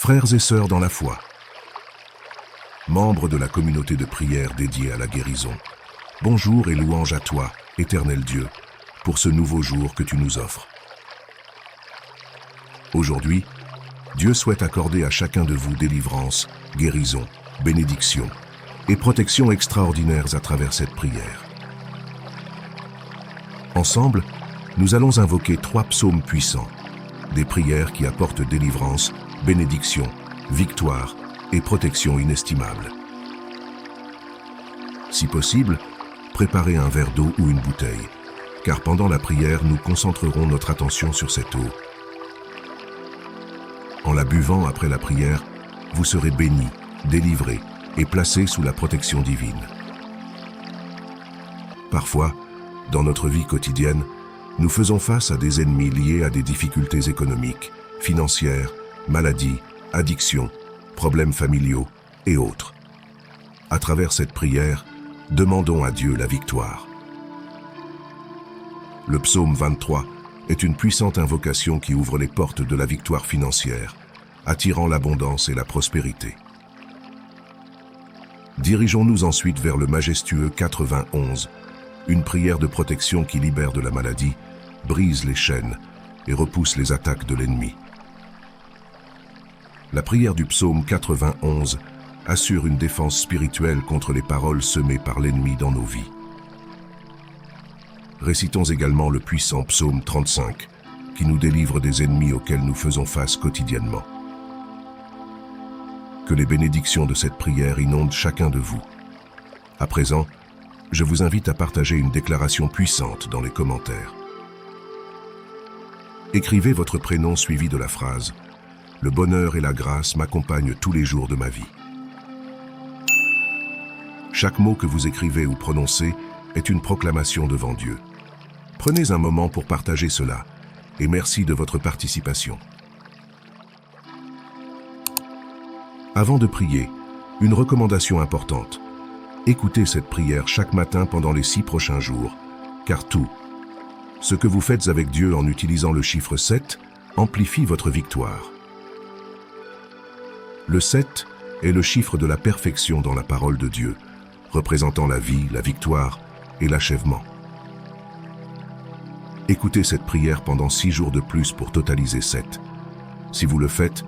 Frères et sœurs dans la foi, membres de la communauté de prière dédiée à la guérison, bonjour et louange à toi, éternel Dieu, pour ce nouveau jour que tu nous offres. Aujourd'hui, Dieu souhaite accorder à chacun de vous délivrance, guérison, bénédiction et protection extraordinaires à travers cette prière. Ensemble, nous allons invoquer 3 psaumes puissants, des prières qui apportent délivrance, bénédiction, victoire et protection inestimable. Si possible, préparez un verre d'eau ou une bouteille, car pendant la prière, nous concentrerons notre attention sur cette eau. En la buvant après la prière, vous serez bénis, délivrés et placés sous la protection divine. Parfois, dans notre vie quotidienne, nous faisons face à des ennemis liés à des difficultés économiques, financières, maladies, addictions, problèmes familiaux et autres. À travers cette prière, demandons à Dieu la victoire. Le psaume 23 est une puissante invocation qui ouvre les portes de la victoire financière, attirant l'abondance et la prospérité. Dirigeons-nous ensuite vers le majestueux 91, une prière de protection qui libère de la maladie, brise les chaînes et repousse les attaques de l'ennemi. La prière du psaume 91 assure une défense spirituelle contre les paroles semées par l'ennemi dans nos vies. Récitons également le puissant psaume 35, qui nous délivre des ennemis auxquels nous faisons face quotidiennement. Que les bénédictions de cette prière inondent chacun de vous. À présent, je vous invite à partager une déclaration puissante dans les commentaires. Écrivez votre prénom suivi de la phrase « Le bonheur et la grâce m'accompagnent tous les jours de ma vie ». Chaque mot que vous écrivez ou prononcez est une proclamation devant Dieu. Prenez un moment pour partager cela et merci de votre participation. Avant de prier, une recommandation importante. Écoutez cette prière chaque matin pendant les 6 prochains jours, car tout ce que vous faites avec Dieu en utilisant le chiffre 7 amplifie votre victoire. Le 7 est le chiffre de la perfection dans la parole de Dieu, représentant la vie, la victoire et l'achèvement. Écoutez cette prière pendant 6 jours de plus pour totaliser 7. Si vous le faites,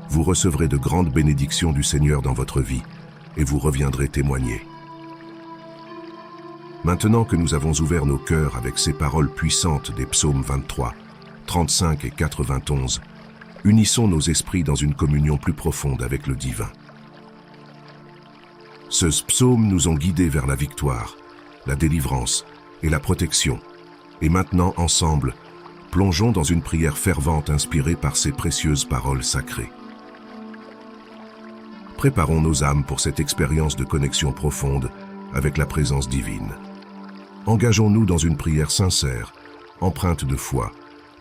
vous recevrez de grandes bénédictions du Seigneur dans votre vie et vous reviendrez témoigner. Maintenant que nous avons ouvert nos cœurs avec ces paroles puissantes des psaumes 23, 35 et 91, unissons nos esprits dans une communion plus profonde avec le divin. Ces psaumes nous ont guidés vers la victoire, la délivrance et la protection. Et maintenant, ensemble, plongeons dans une prière fervente inspirée par ces précieuses paroles sacrées. Préparons nos âmes pour cette expérience de connexion profonde avec la présence divine. Engageons-nous dans une prière sincère, empreinte de foi,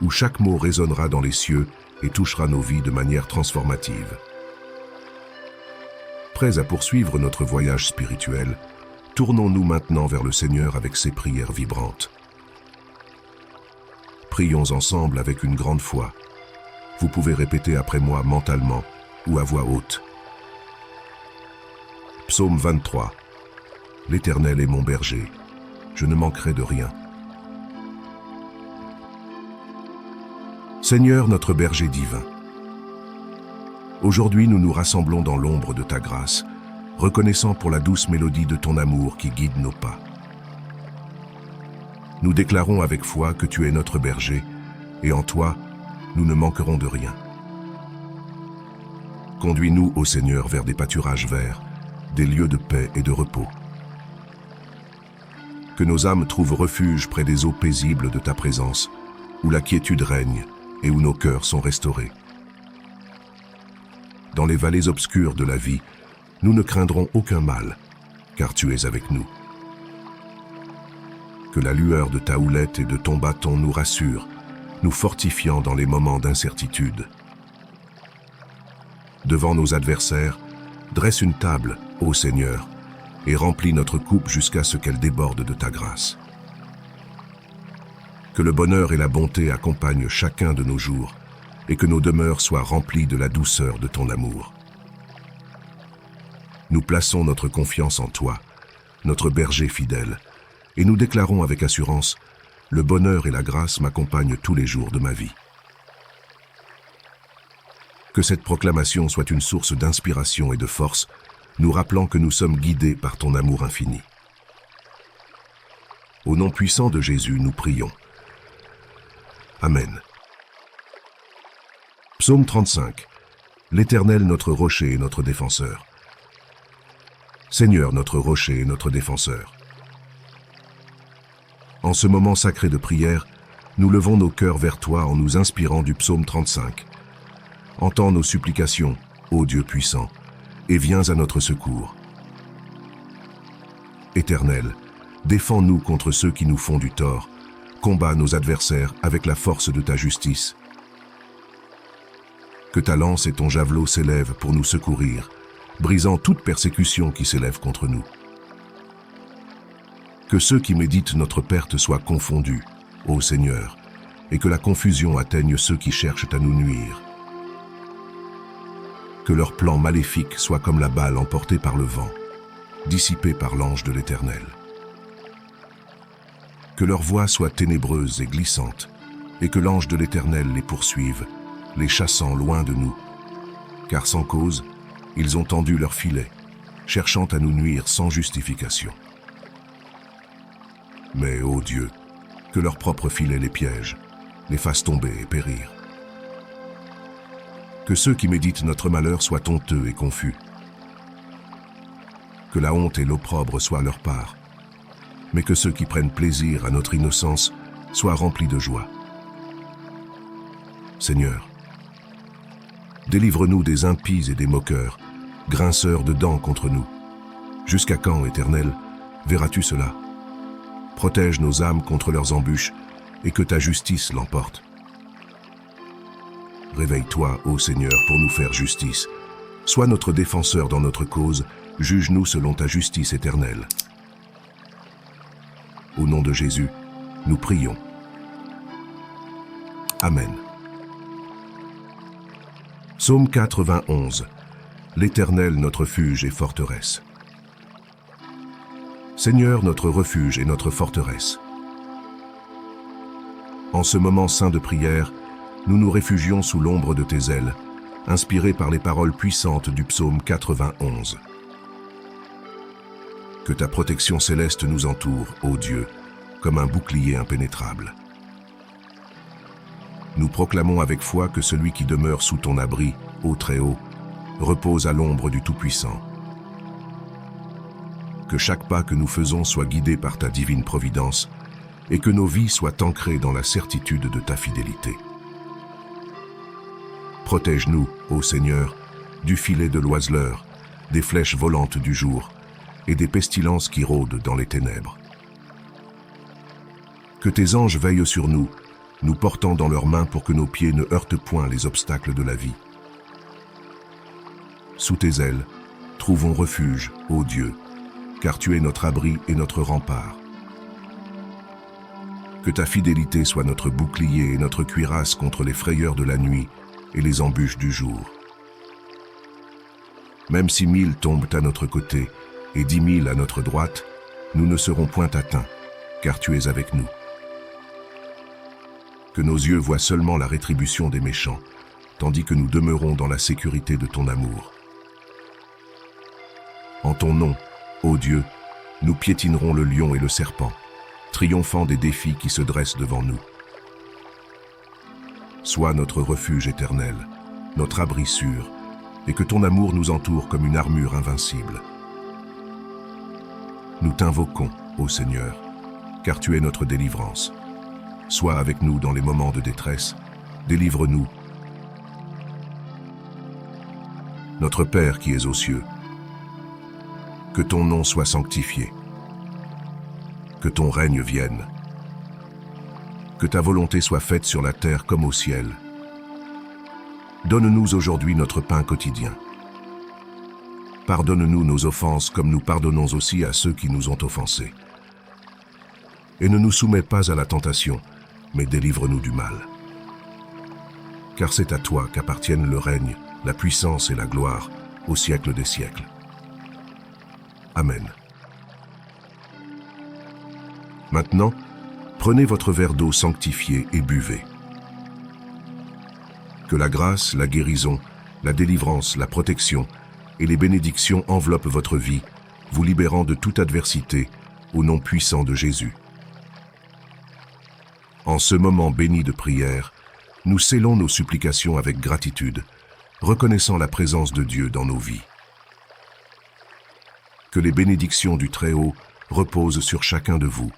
où chaque mot résonnera dans les cieux et touchera nos vies de manière transformative. Prêts à poursuivre notre voyage spirituel, tournons-nous maintenant vers le Seigneur avec ces prières vibrantes. Prions ensemble avec une grande foi. Vous pouvez répéter après moi mentalement ou à voix haute. Psaume 23. L'Éternel est mon berger, je ne manquerai de rien. Seigneur notre berger divin, aujourd'hui nous nous rassemblons dans l'ombre de ta grâce, reconnaissant pour la douce mélodie de ton amour qui guide nos pas. Nous déclarons avec foi que tu es notre berger, et en toi, nous ne manquerons de rien. Conduis-nous, ô Seigneur, vers des pâturages verts, des lieux de paix et de repos. Que nos âmes trouvent refuge près des eaux paisibles de ta présence, où la quiétude règne et où nos cœurs sont restaurés. Dans les vallées obscures de la vie, nous ne craindrons aucun mal, car tu es avec nous. Que la lueur de ta houlette et de ton bâton nous rassure, nous fortifiant dans les moments d'incertitude. Devant nos adversaires, dresse une table, ô Seigneur, et remplis notre coupe jusqu'à ce qu'elle déborde de ta grâce. Que le bonheur et la bonté accompagnent chacun de nos jours, et que nos demeures soient remplies de la douceur de ton amour. Nous plaçons notre confiance en toi, notre berger fidèle, et nous déclarons avec assurance: le bonheur et la grâce m'accompagnent tous les jours de ma vie. Que cette proclamation soit une source d'inspiration et de force, nous rappelant que nous sommes guidés par ton amour infini. Au nom puissant de Jésus, nous prions. Amen. Psaume 35. L'Éternel, notre rocher et notre défenseur. Seigneur, notre rocher et notre défenseur. En ce moment sacré de prière, nous levons nos cœurs vers toi en nous inspirant du psaume 35. Entends nos supplications, ô Dieu puissant, et viens à notre secours. Éternel, défends-nous contre ceux qui nous font du tort, combats nos adversaires avec la force de ta justice. Que ta lance et ton javelot s'élèvent pour nous secourir, brisant toute persécution qui s'élève contre nous. Que ceux qui méditent notre perte soient confondus, ô Seigneur, et que la confusion atteigne ceux qui cherchent à nous nuire. Que leurs plans maléfiques soient comme la balle emportée par le vent, dissipée par l'ange de l'Éternel. Que leur voie soit ténébreuse et glissante, et que l'ange de l'Éternel les poursuive, les chassant loin de nous. Car sans cause, ils ont tendu leur filet, cherchant à nous nuire sans justification. Mais, ô Dieu, que leur propre filet les piège, les fasse tomber et périr. Que ceux qui méditent notre malheur soient honteux et confus. Que la honte et l'opprobre soient leur part, mais que ceux qui prennent plaisir à notre innocence soient remplis de joie. Seigneur, délivre-nous des impies et des moqueurs, grinceurs de dents contre nous. Jusqu'à quand, Éternel, verras-tu cela? Protège nos âmes contre leurs embûches et que ta justice l'emporte. Réveille-toi, ô Seigneur, pour nous faire justice. Sois notre défenseur dans notre cause, juge-nous selon ta justice éternelle. Au nom de Jésus, nous prions. Amen. Psaume 91. L'Éternel, notre refuge et forteresse. Seigneur, notre refuge et notre forteresse. En ce moment saint de prière, nous nous réfugions sous l'ombre de tes ailes, inspirés par les paroles puissantes du psaume 91. Que ta protection céleste nous entoure, ô Dieu, comme un bouclier impénétrable. Nous proclamons avec foi que celui qui demeure sous ton abri, ô Très-Haut, repose à l'ombre du Tout-Puissant. Que chaque pas que nous faisons soit guidé par ta divine providence et que nos vies soient ancrées dans la certitude de ta fidélité. Protège-nous, ô Seigneur, du filet de l'oiseleur, des flèches volantes du jour et des pestilences qui rôdent dans les ténèbres. Que tes anges veillent sur nous, nous portant dans leurs mains pour que nos pieds ne heurtent point les obstacles de la vie. Sous tes ailes, trouvons refuge, ô Dieu, car tu es notre abri et notre rempart. Que ta fidélité soit notre bouclier et notre cuirasse contre les frayeurs de la nuit et les embûches du jour. Même si 1000 tombent à notre côté et 10 000 à notre droite, nous ne serons point atteints, car tu es avec nous. Que nos yeux voient seulement la rétribution des méchants, tandis que nous demeurons dans la sécurité de ton amour. En ton nom, ô Dieu, nous piétinerons le lion et le serpent, triomphant des défis qui se dressent devant nous. Sois notre refuge éternel, notre abri sûr, et que ton amour nous entoure comme une armure invincible. Nous t'invoquons, ô Seigneur, car tu es notre délivrance. Sois avec nous dans les moments de détresse, délivre-nous. Notre Père qui es aux cieux, que ton nom soit sanctifié, que ton règne vienne, que ta volonté soit faite sur la terre comme au ciel. Donne-nous aujourd'hui notre pain quotidien. Pardonne-nous nos offenses comme nous pardonnons aussi à ceux qui nous ont offensés. Et ne nous soumets pas à la tentation, mais délivre-nous du mal. car c'est à toi qu'appartiennent le règne, la puissance et la gloire, au siècle des siècles. Amen. Maintenant, prenez votre verre d'eau sanctifiée et buvez. Que la grâce, la guérison, la délivrance, la protection et les bénédictions enveloppent votre vie, vous libérant de toute adversité, au nom puissant de Jésus. En ce moment béni de prière, nous scellons nos supplications avec gratitude, reconnaissant la présence de Dieu dans nos vies. Que les bénédictions du Très-Haut reposent sur chacun de vous,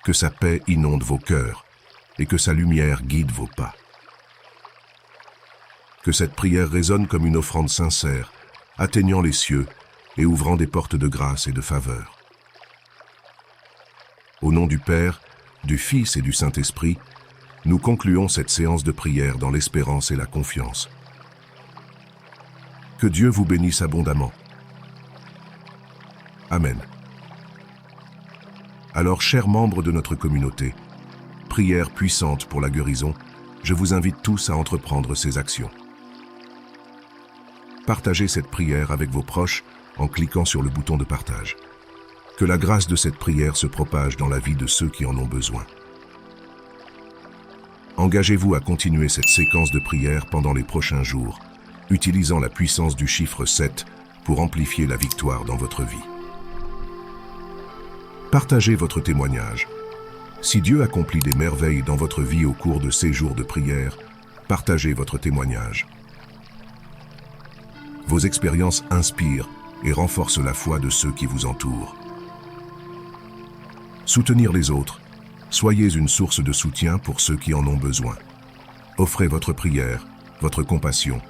que sa paix inonde vos cœurs et que sa lumière guide vos pas. Que cette prière résonne comme une offrande sincère, atteignant les cieux et ouvrant des portes de grâce et de faveur. Au nom du Père, du Fils et du Saint-Esprit, nous concluons cette séance de prière dans l'espérance et la confiance. Que Dieu vous bénisse abondamment. Amen. Alors, chers membres de notre communauté, prière puissante pour la guérison, je vous invite tous à entreprendre ces actions. Partagez cette prière avec vos proches en cliquant sur le bouton de partage. Que la grâce de cette prière se propage dans la vie de ceux qui en ont besoin. Engagez-vous à continuer cette séquence de prière pendant les prochains jours, utilisant la puissance du chiffre 7 pour amplifier la victoire dans votre vie. Partagez votre témoignage. Si Dieu accomplit des merveilles dans votre vie au cours de ces jours de prière, partagez votre témoignage. Vos expériences inspirent et renforcent la foi de ceux qui vous entourent. Soutenir les autres. Soyez une source de soutien pour ceux qui en ont besoin. Offrez votre prière, votre compassion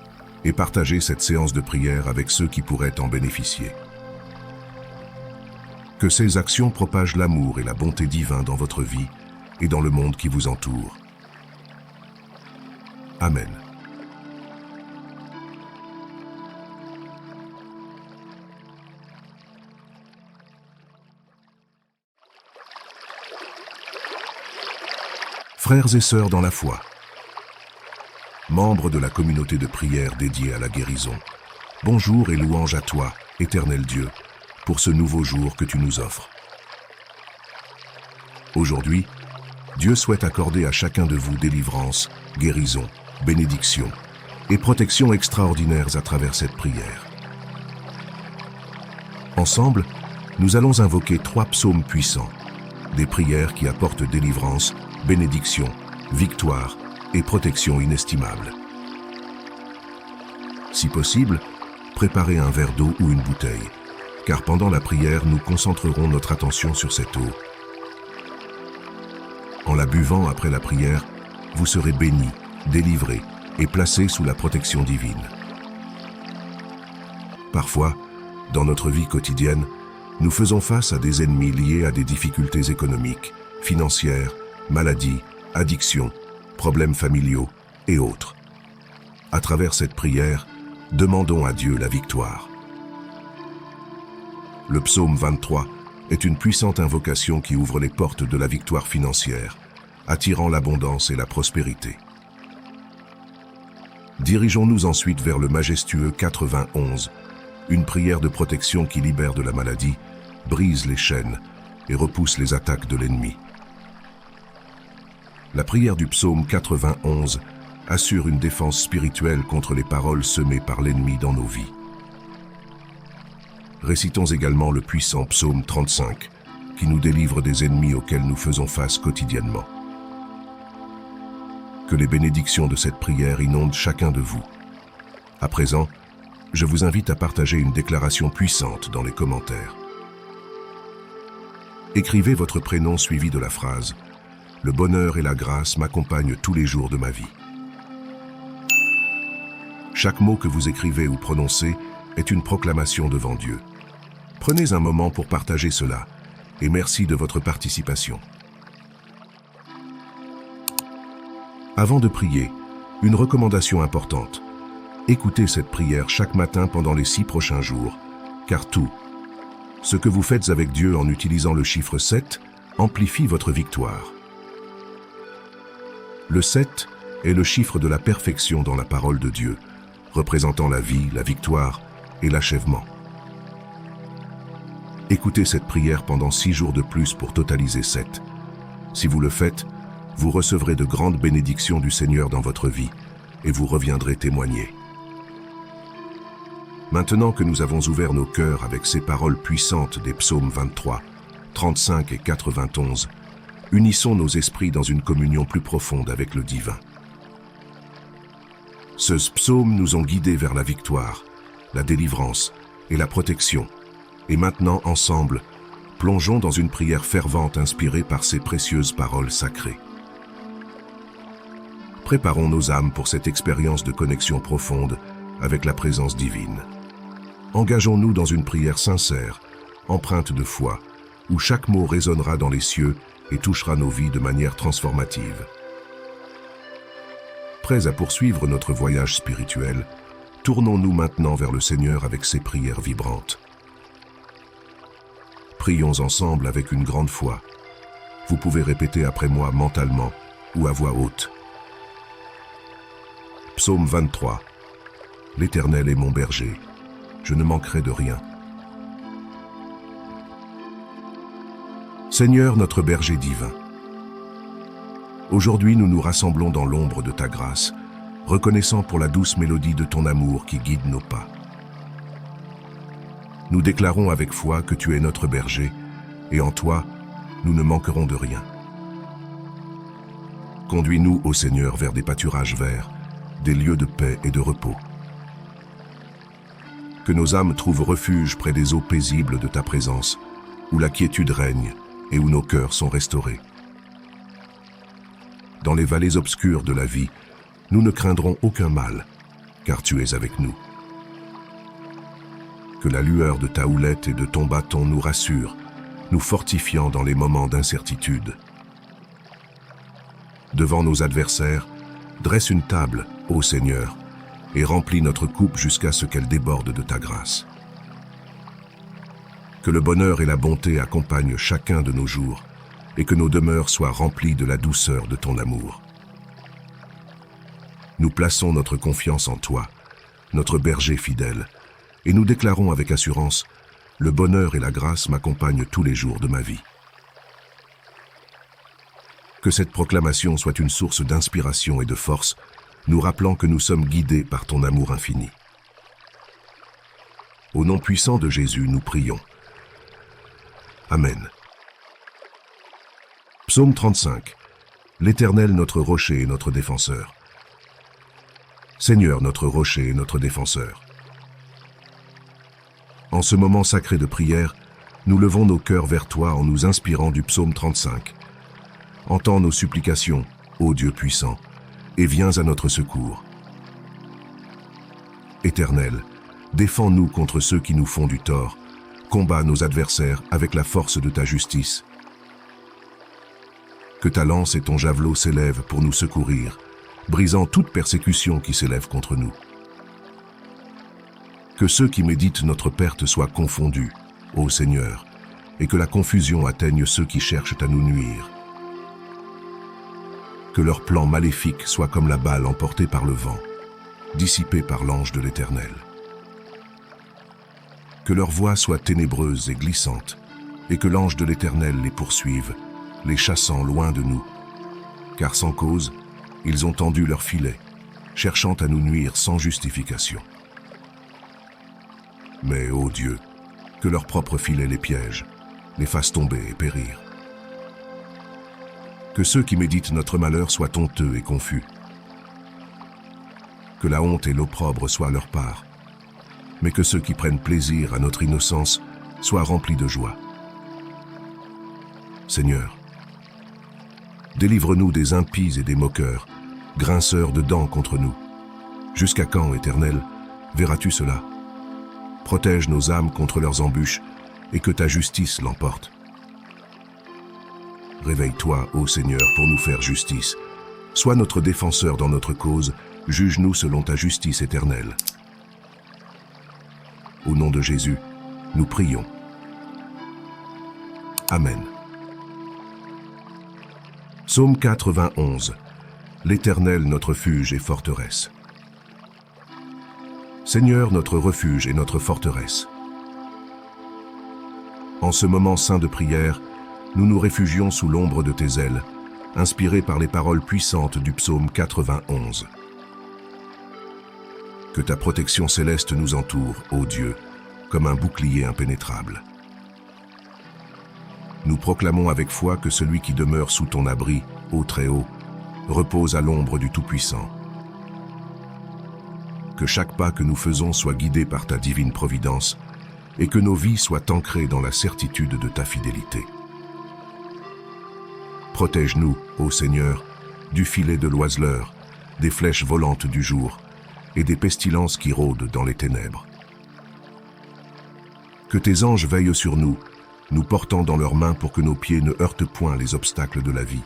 et partagez cette séance de prière avec ceux qui pourraient en bénéficier. Que ces actions propagent l'amour et la bonté divine dans votre vie et dans le monde qui vous entoure. Amen. Frères et sœurs dans la foi, membres de la communauté de prière dédiée à la guérison, bonjour et louange à toi, éternel Dieu, pour ce nouveau jour que tu nous offres. Aujourd'hui, Dieu souhaite accorder à chacun de vous délivrance, guérison, bénédiction et protection extraordinaires à travers cette prière. Ensemble, nous allons invoquer 3 psaumes puissants, des prières qui apportent délivrance, bénédiction, victoire et protection inestimable. Si possible, préparez un verre d'eau ou une bouteille, car pendant la prière, nous concentrerons notre attention sur cette eau. En la buvant après la prière, vous serez bénis, délivrés et placés sous la protection divine. Parfois, dans notre vie quotidienne, nous faisons face à des ennemis liés à des difficultés économiques, financières, maladies, addictions, problèmes familiaux et autres. À travers cette prière, demandons à Dieu la victoire. Le psaume 23 est une puissante invocation qui ouvre les portes de la victoire financière, attirant l'abondance et la prospérité. Dirigeons-nous ensuite vers le majestueux 91, une prière de protection qui libère de la maladie, brise les chaînes et repousse les attaques de l'ennemi. La prière du psaume 91 assure une défense spirituelle contre les paroles semées par l'ennemi dans nos vies. Récitons également le puissant psaume 35, qui nous délivre des ennemis auxquels nous faisons face quotidiennement. Que les bénédictions de cette prière inondent chacun de vous. À présent, je vous invite à partager une déclaration puissante dans les commentaires. Écrivez votre prénom suivi de la phrase « Le bonheur et la grâce m'accompagnent tous les jours de ma vie ». Chaque mot que vous écrivez ou prononcez est une proclamation devant Dieu. Prenez un moment pour partager cela et merci de votre participation. Avant de prier, une recommandation importante. Écoutez cette prière chaque matin pendant les 6 prochains jours, car tout ce que vous faites avec Dieu en utilisant le chiffre 7 amplifie votre victoire. Le 7 est le chiffre de la perfection dans la parole de Dieu, représentant la vie, la victoire et l'achèvement. Écoutez cette prière pendant 6 jours de plus pour totaliser 7. Si vous le faites, vous recevrez de grandes bénédictions du Seigneur dans votre vie et vous reviendrez témoigner. Maintenant que nous avons ouvert nos cœurs avec ces paroles puissantes des psaumes 23, 35 et 91, unissons nos esprits dans une communion plus profonde avec le divin. Ces psaumes nous ont guidés vers la victoire, la délivrance et la protection. Et maintenant, ensemble, plongeons dans une prière fervente inspirée par ces précieuses paroles sacrées. Préparons nos âmes pour cette expérience de connexion profonde avec la présence divine. Engageons-nous dans une prière sincère, empreinte de foi, où chaque mot résonnera dans les cieux et touchera nos vies de manière transformative. Prêts à poursuivre notre voyage spirituel, tournons-nous maintenant vers le Seigneur avec ces prières vibrantes. Prions ensemble avec une grande foi. Vous pouvez répéter après moi mentalement ou à voix haute. Psaume 23. L'Éternel est mon berger. Je ne manquerai de rien. Seigneur, notre berger divin, aujourd'hui nous nous rassemblons dans l'ombre de ta grâce, reconnaissant pour la douce mélodie de ton amour qui guide nos pas. Nous déclarons avec foi que tu es notre berger, et en toi, nous ne manquerons de rien. Conduis-nous, ô Seigneur, vers des pâturages verts, des lieux de paix et de repos. Que nos âmes trouvent refuge près des eaux paisibles de ta présence, où la quiétude règne et où nos cœurs sont restaurés. Dans les vallées obscures de la vie, nous ne craindrons aucun mal, car tu es avec nous. Que la lueur de ta houlette et de ton bâton nous rassure, nous fortifiant dans les moments d'incertitude. Devant nos adversaires, dresse une table, ô Seigneur, et remplis notre coupe jusqu'à ce qu'elle déborde de ta grâce. Que le bonheur et la bonté accompagnent chacun de nos jours, et que nos demeures soient remplies de la douceur de ton amour. Nous plaçons notre confiance en toi, notre berger fidèle, et nous déclarons avec assurance, le bonheur et la grâce m'accompagnent tous les jours de ma vie. Que cette proclamation soit une source d'inspiration et de force, nous rappelant que nous sommes guidés par ton amour infini. Au nom puissant de Jésus, nous prions. Amen. Psaume 35. L'Éternel, notre rocher et notre défenseur. Seigneur, notre rocher et notre défenseur. En ce moment sacré de prière, nous levons nos cœurs vers toi en nous inspirant du psaume 35. Entends nos supplications, ô Dieu puissant, et viens à notre secours. Éternel, défends-nous contre ceux qui nous font du tort, combats nos adversaires avec la force de ta justice. Que ta lance et ton javelot s'élèvent pour nous secourir, brisant toute persécution qui s'élève contre nous. Que ceux qui méditent notre perte soient confondus, ô Seigneur, et que la confusion atteigne ceux qui cherchent à nous nuire. Que leurs plans maléfiques soient comme la balle emportée par le vent, dissipée par l'ange de l'Éternel. Que leur voie soit ténébreuse et glissante, et que l'ange de l'Éternel les poursuive, les chassant loin de nous. Car sans cause, ils ont tendu leur filet, cherchant à nous nuire sans justification. Mais, ô Dieu, que leur propre filet les piège, les fasse tomber et périr. Que ceux qui méditent notre malheur soient honteux et confus. Que la honte et l'opprobre soient leur part, mais que ceux qui prennent plaisir à notre innocence soient remplis de joie. Seigneur, délivre-nous des impies et des moqueurs, grinceurs de dents contre nous. Jusqu'à quand, Éternel, verras-tu cela? Protège nos âmes contre leurs embûches et que ta justice l'emporte. Réveille-toi, ô Seigneur, pour nous faire justice. Sois notre défenseur dans notre cause, juge-nous selon ta justice éternelle. Au nom de Jésus, nous prions. Amen. Psaume 91. l'Éternel notre refuge et forteresse. Seigneur, notre refuge et notre forteresse. En ce moment saint de prière, nous nous réfugions sous l'ombre de tes ailes, inspirés par les paroles puissantes du psaume 91. Que ta protection céleste nous entoure, ô Dieu, comme un bouclier impénétrable. Nous proclamons avec foi que celui qui demeure sous ton abri, ô Très-Haut, repose à l'ombre du Tout-Puissant. Que chaque pas que nous faisons soit guidé par ta divine providence et que nos vies soient ancrées dans la certitude de ta fidélité. Protège-nous, ô Seigneur, du filet de l'oiseleur, des flèches volantes du jour et des pestilences qui rôdent dans les ténèbres. Que tes anges veillent sur nous, nous portant dans leurs mains pour que nos pieds ne heurtent point les obstacles de la vie.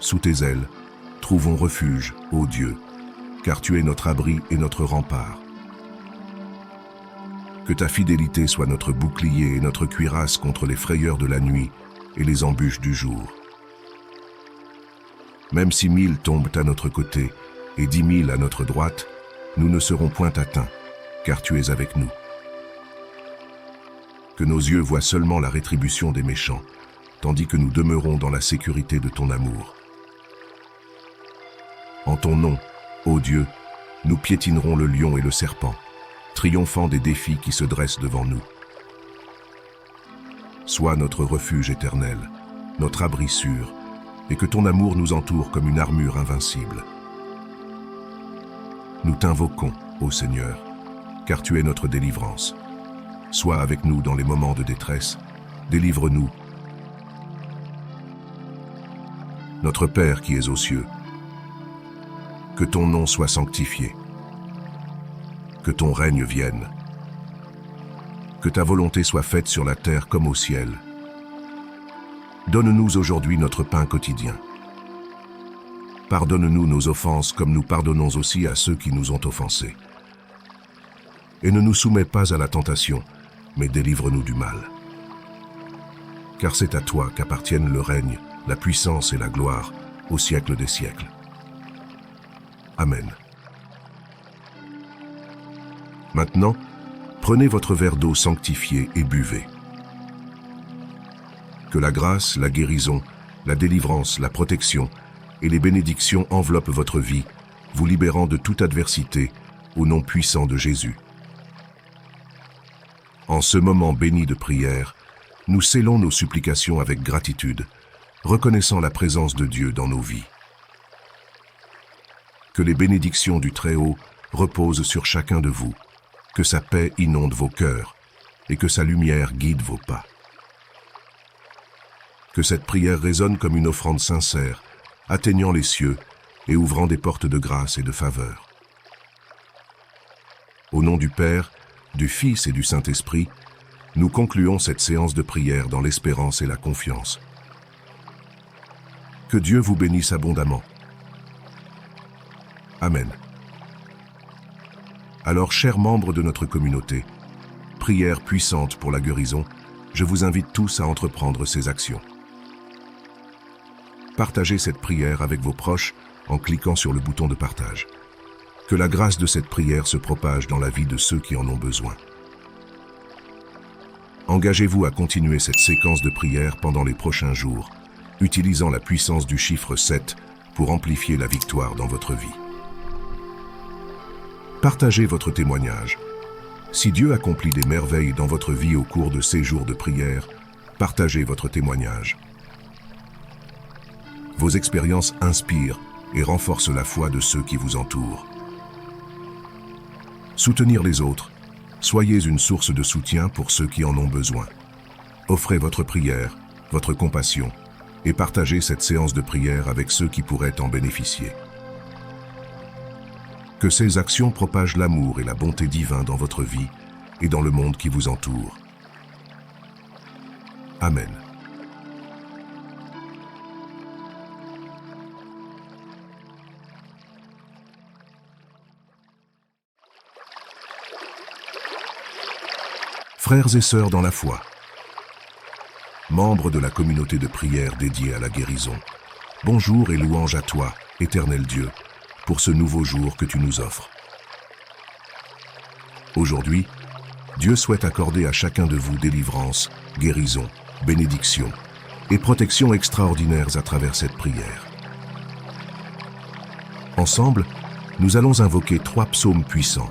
Sous tes ailes, trouvons refuge, ô Dieu, car tu es notre abri et notre rempart. Que ta fidélité soit notre bouclier et notre cuirasse contre les frayeurs de la nuit et les embûches du jour. Même si 1000 tombent à notre côté et 10 000 à notre droite, nous ne serons point atteints, car tu es avec nous. Que nos yeux voient seulement la rétribution des méchants, tandis que nous demeurons dans la sécurité de ton amour. En ton nom, ô Dieu, nous piétinerons le lion et le serpent, triomphant des défis qui se dressent devant nous. Sois notre refuge éternel, notre abri sûr, et que ton amour nous entoure comme une armure invincible. Nous t'invoquons, ô Seigneur, car tu es notre délivrance. Sois avec nous dans les moments de détresse, délivre-nous. Notre Père qui es aux cieux, que ton nom soit sanctifié, que ton règne vienne, que ta volonté soit faite sur la terre comme au ciel. Donne-nous aujourd'hui notre pain quotidien. Pardonne-nous nos offenses comme nous pardonnons aussi à ceux qui nous ont offensés. Et ne nous soumets pas à la tentation, mais délivre-nous du mal. Car c'est à toi qu'appartiennent le règne, la puissance et la gloire, au siècle des siècles. Amen. Maintenant, prenez votre verre d'eau sanctifiée et buvez. Que la grâce, la guérison, la délivrance, la protection et les bénédictions enveloppent votre vie, vous libérant de toute adversité, au nom puissant de Jésus. En ce moment béni de prière, nous scellons nos supplications avec gratitude, reconnaissant la présence de Dieu dans nos vies. Que les bénédictions du Très-Haut reposent sur chacun de vous, que sa paix inonde vos cœurs et que sa lumière guide vos pas. Que cette prière résonne comme une offrande sincère, atteignant les cieux et ouvrant des portes de grâce et de faveur. Au nom du Père, du Fils et du Saint-Esprit, nous concluons cette séance de prière dans l'espérance et la confiance. Que Dieu vous bénisse abondamment. Amen. Alors, chers membres de notre communauté, prière puissante pour la guérison, je vous invite tous à entreprendre ces actions. Partagez cette prière avec vos proches en cliquant sur le bouton de partage. Que la grâce de cette prière se propage dans la vie de ceux qui en ont besoin. Engagez-vous à continuer cette séquence de prière pendant les prochains jours, utilisant la puissance du chiffre 7 pour amplifier la victoire dans votre vie. Partagez votre témoignage. Si Dieu accomplit des merveilles dans votre vie au cours de ces jours de prière, partagez votre témoignage. Vos expériences inspirent et renforcent la foi de ceux qui vous entourent. Soutenir les autres, soyez une source de soutien pour ceux qui en ont besoin. Offrez votre prière, votre compassion et partagez cette séance de prière avec ceux qui pourraient en bénéficier. Que ces actions propagent l'amour et la bonté divin dans votre vie et dans le monde qui vous entoure. Amen. Frères et sœurs dans la foi, membres de la communauté de prière dédiée à la guérison, Bonjour et louange à toi, éternel Dieu, pour ce nouveau jour que tu nous offres. Aujourd'hui, Dieu souhaite accorder à chacun de vous délivrance, guérison, bénédiction et protection extraordinaires à travers cette prière. Ensemble, nous allons invoquer 3 psaumes puissants,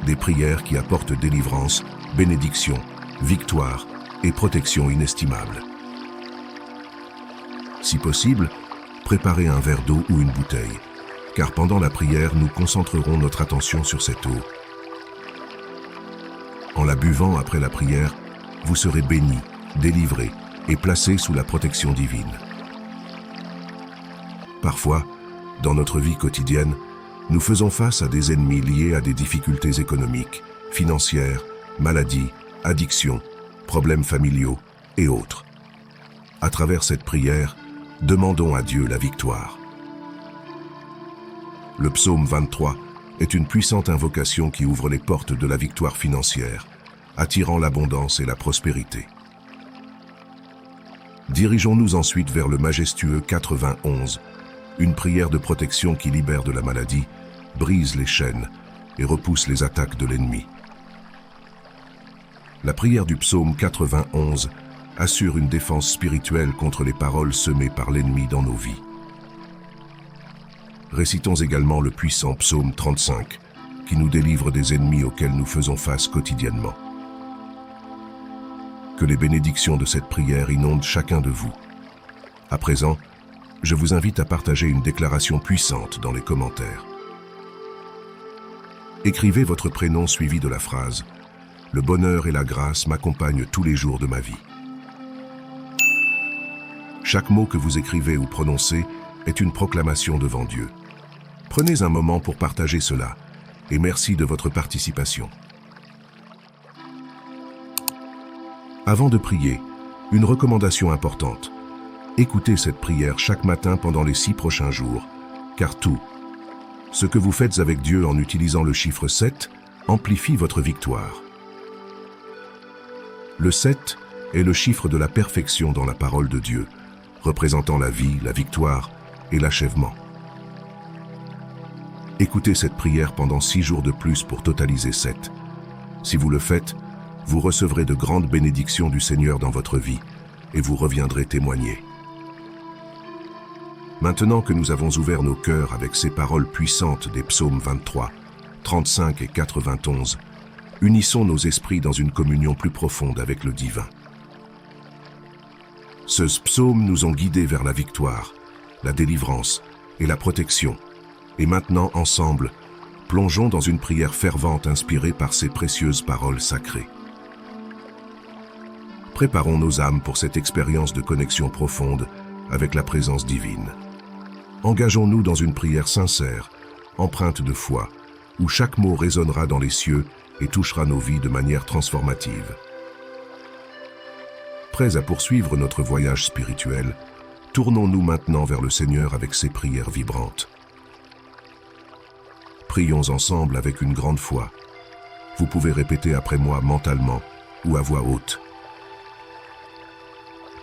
des prières qui apportent délivrance, bénédiction, victoire et protection inestimable. Si possible, préparez un verre d'eau ou une bouteille, car pendant la prière, nous concentrerons notre attention sur cette eau. En la buvant après la prière, vous serez bénis, délivrés et placés sous la protection divine. Parfois, dans notre vie quotidienne, nous faisons face à des ennemis liés à des difficultés économiques, financières, maladies, addictions, problèmes familiaux et autres. À travers cette prière, demandons à Dieu la victoire. Le psaume 23 est une puissante invocation qui ouvre les portes de la victoire financière, attirant l'abondance et la prospérité. Dirigeons-nous ensuite vers le majestueux 91, une prière de protection qui libère de la maladie, brise les chaînes et repousse les attaques de l'ennemi. La prière du psaume 91 assure une défense spirituelle contre les paroles semées par l'ennemi dans nos vies. Récitons également le puissant psaume 35, qui nous délivre des ennemis auxquels nous faisons face quotidiennement. Que les bénédictions de cette prière inondent chacun de vous. À présent, je vous invite à partager une déclaration puissante dans les commentaires. Écrivez votre prénom suivi de la phrase « Le bonheur et la grâce m'accompagnent tous les jours de ma vie ». Chaque mot que vous écrivez ou prononcez est une proclamation devant Dieu. Prenez un moment pour partager cela et merci de votre participation. Avant de prier, une recommandation importante. Écoutez cette prière chaque matin pendant les 6 prochains jours, car tout ce que vous faites avec Dieu en utilisant le chiffre 7 amplifie votre victoire. Le 7 est le chiffre de la perfection dans la parole de Dieu, représentant la vie, la victoire et l'achèvement. Écoutez cette prière pendant 6 jours de plus pour totaliser 7. Si vous le faites, vous recevrez de grandes bénédictions du Seigneur dans votre vie et vous reviendrez témoigner. Maintenant que nous avons ouvert nos cœurs avec ces paroles puissantes des psaumes 23, 35 et 91, unissons nos esprits dans une communion plus profonde avec le divin. Ces psaumes nous ont guidés vers la victoire, la délivrance et la protection. Et maintenant, ensemble, plongeons dans une prière fervente inspirée par ces précieuses paroles sacrées. Préparons nos âmes pour cette expérience de connexion profonde avec la présence divine. Engageons-nous dans une prière sincère, empreinte de foi, où chaque mot résonnera dans les cieux et touchera nos vies de manière transformative. Prêts à poursuivre notre voyage spirituel, tournons-nous maintenant vers le Seigneur avec ces prières vibrantes. Prions ensemble avec une grande foi. Vous pouvez répéter après moi mentalement ou à voix haute.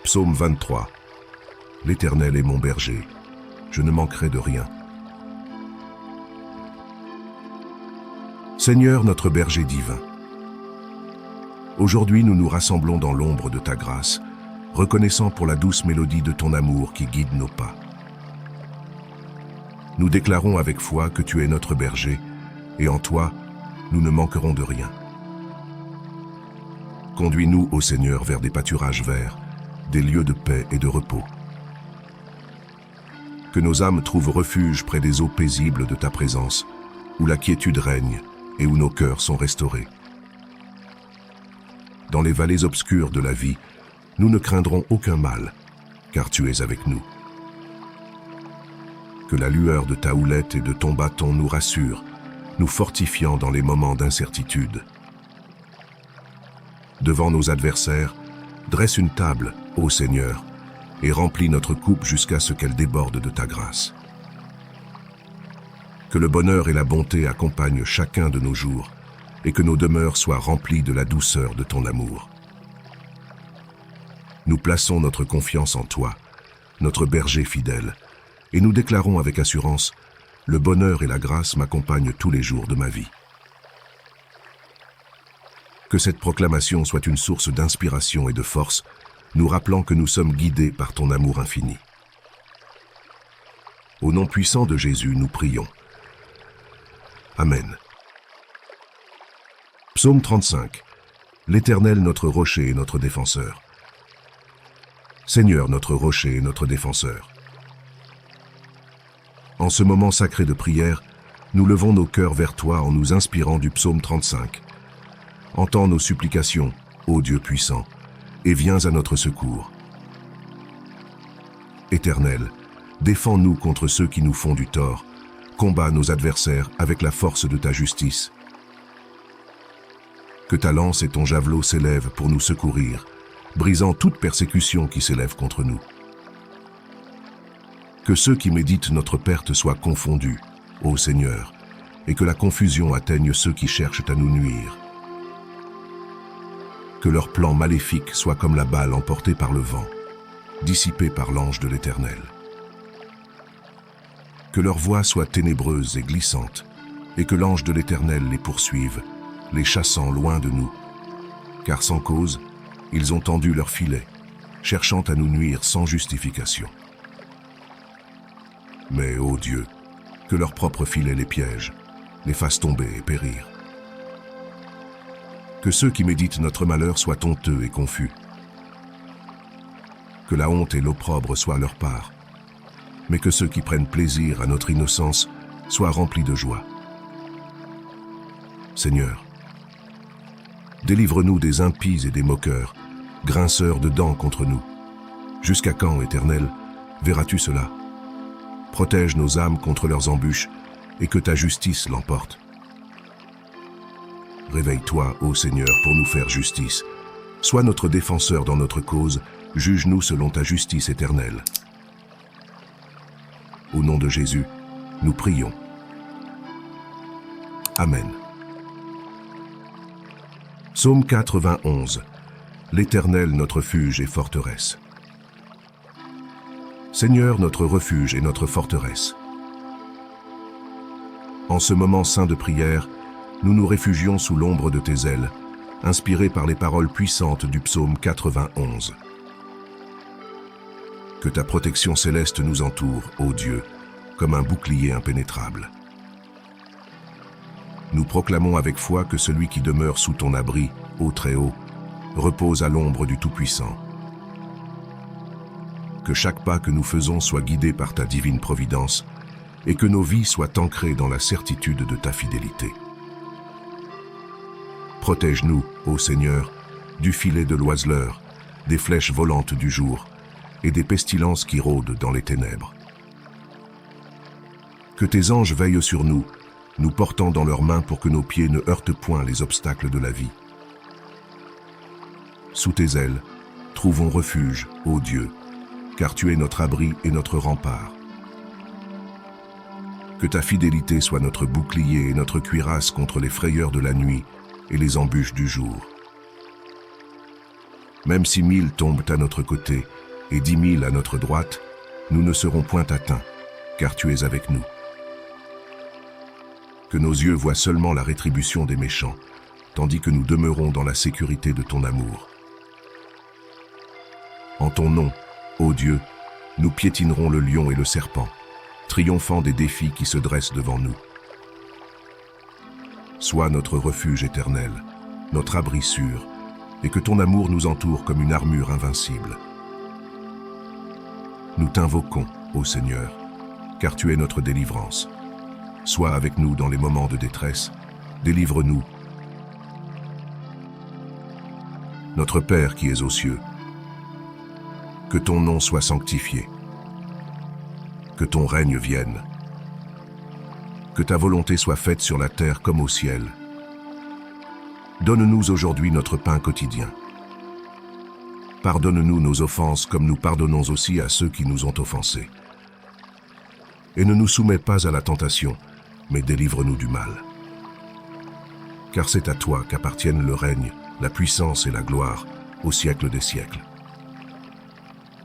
Psaume 23. L'Éternel est mon berger, je ne manquerai de rien. Seigneur, notre berger divin, aujourd'hui nous nous rassemblons dans l'ombre de ta grâce, reconnaissant pour la douce mélodie de ton amour qui guide nos pas. Nous déclarons avec foi que tu es notre berger, et en toi, nous ne manquerons de rien. Conduis-nous, ô Seigneur, vers des pâturages verts, des lieux de paix et de repos. Que nos âmes trouvent refuge près des eaux paisibles de ta présence, où la quiétude règne et où nos cœurs sont restaurés. Dans les vallées obscures de la vie, nous ne craindrons aucun mal, car tu es avec nous. Que la lueur de ta houlette et de ton bâton nous rassure, nous fortifiant dans les moments d'incertitude. Devant nos adversaires, dresse une table, ô Seigneur, et remplis notre coupe jusqu'à ce qu'elle déborde de ta grâce. Que le bonheur et la bonté accompagnent chacun de nos jours, et que nos demeures soient remplies de la douceur de ton amour. Nous plaçons notre confiance en toi, notre berger fidèle, et nous déclarons avec assurance: le bonheur et la grâce m'accompagnent tous les jours de ma vie. Que cette proclamation soit une source d'inspiration et de force, nous rappelant que nous sommes guidés par ton amour infini. Au nom puissant de Jésus, nous prions. Amen. Psaume 35. L'Éternel, notre rocher et notre défenseur. Seigneur, notre rocher et notre défenseur. En ce moment sacré de prière, nous levons nos cœurs vers toi en nous inspirant du psaume 35. Entends nos supplications, ô Dieu puissant, et viens à notre secours. Éternel, défends-nous contre ceux qui nous font du tort, combats nos adversaires avec la force de ta justice. Que ta lance et ton javelot s'élèvent pour nous secourir, brisant toute persécution qui s'élève contre nous. Que ceux qui méditent notre perte soient confondus, ô Seigneur, et que la confusion atteigne ceux qui cherchent à nous nuire. Que leurs plans maléfiques soient comme la balle emportée par le vent, dissipée par l'ange de l'Éternel. Que leur voie soit ténébreuse et glissante, et que l'ange de l'Éternel les poursuive, les chassant loin de nous. Car sans cause, ils ont tendu leur filet, cherchant à nous nuire sans justification. Mais, ô Dieu, que leur propre filet les piège, les fasse tomber et périr. Que ceux qui méditent notre malheur soient honteux et confus. Que la honte et l'opprobre soient leur part, mais que ceux qui prennent plaisir à notre innocence soient remplis de joie. Seigneur, délivre-nous des impies et des moqueurs, grinceurs de dents contre nous. Jusqu'à quand, Éternel, verras-tu cela? Protège nos âmes contre leurs embûches et que ta justice l'emporte. Réveille-toi, ô Seigneur, pour nous faire justice. Sois notre défenseur dans notre cause, juge-nous selon ta justice éternelle. Au nom de Jésus, nous prions. Amen. Psaume 91. L'Éternel, notre refuge et forteresse. Seigneur, notre refuge et notre forteresse. En ce moment saint de prière, nous nous réfugions sous l'ombre de tes ailes, inspirés par les paroles puissantes du psaume 91. Que ta protection céleste nous entoure, ô Dieu, comme un bouclier impénétrable. Nous proclamons avec foi que celui qui demeure sous ton abri, ô Très-Haut, repose à l'ombre du Tout-Puissant. Que chaque pas que nous faisons soit guidé par ta divine providence et que nos vies soient ancrées dans la certitude de ta fidélité. Protège-nous, ô Seigneur, du filet de l'oiseleur, des flèches volantes du jour et des pestilences qui rôdent dans les ténèbres. Que tes anges veillent sur nous, nous portant dans leurs mains pour que nos pieds ne heurtent point les obstacles de la vie. Sous tes ailes, trouvons refuge, ô Dieu, car tu es notre abri et notre rempart. Que ta fidélité soit notre bouclier et notre cuirasse contre les frayeurs de la nuit et les embûches du jour. Même si 1000 tombent à notre côté et 10 000 à notre droite, nous ne serons point atteints, car tu es avec nous. Que nos yeux voient seulement la rétribution des méchants, tandis que nous demeurons dans la sécurité de ton amour. En ton nom, ô Dieu, nous piétinerons le lion et le serpent, triomphant des défis qui se dressent devant nous. Sois notre refuge éternel, notre abri sûr, et que ton amour nous entoure comme une armure invincible. Nous t'invoquons, ô Seigneur, car tu es notre délivrance. Sois avec nous dans les moments de détresse, délivre-nous. Notre Père qui es aux cieux, que ton nom soit sanctifié, que ton règne vienne, que ta volonté soit faite sur la terre comme au ciel. Donne-nous aujourd'hui notre pain quotidien. Pardonne-nous nos offenses comme nous pardonnons aussi à ceux qui nous ont offensés. Et ne nous soumets pas à la tentation, mais délivre-nous du mal. Car c'est à toi qu'appartiennent le règne, la puissance et la gloire, au siècle des siècles.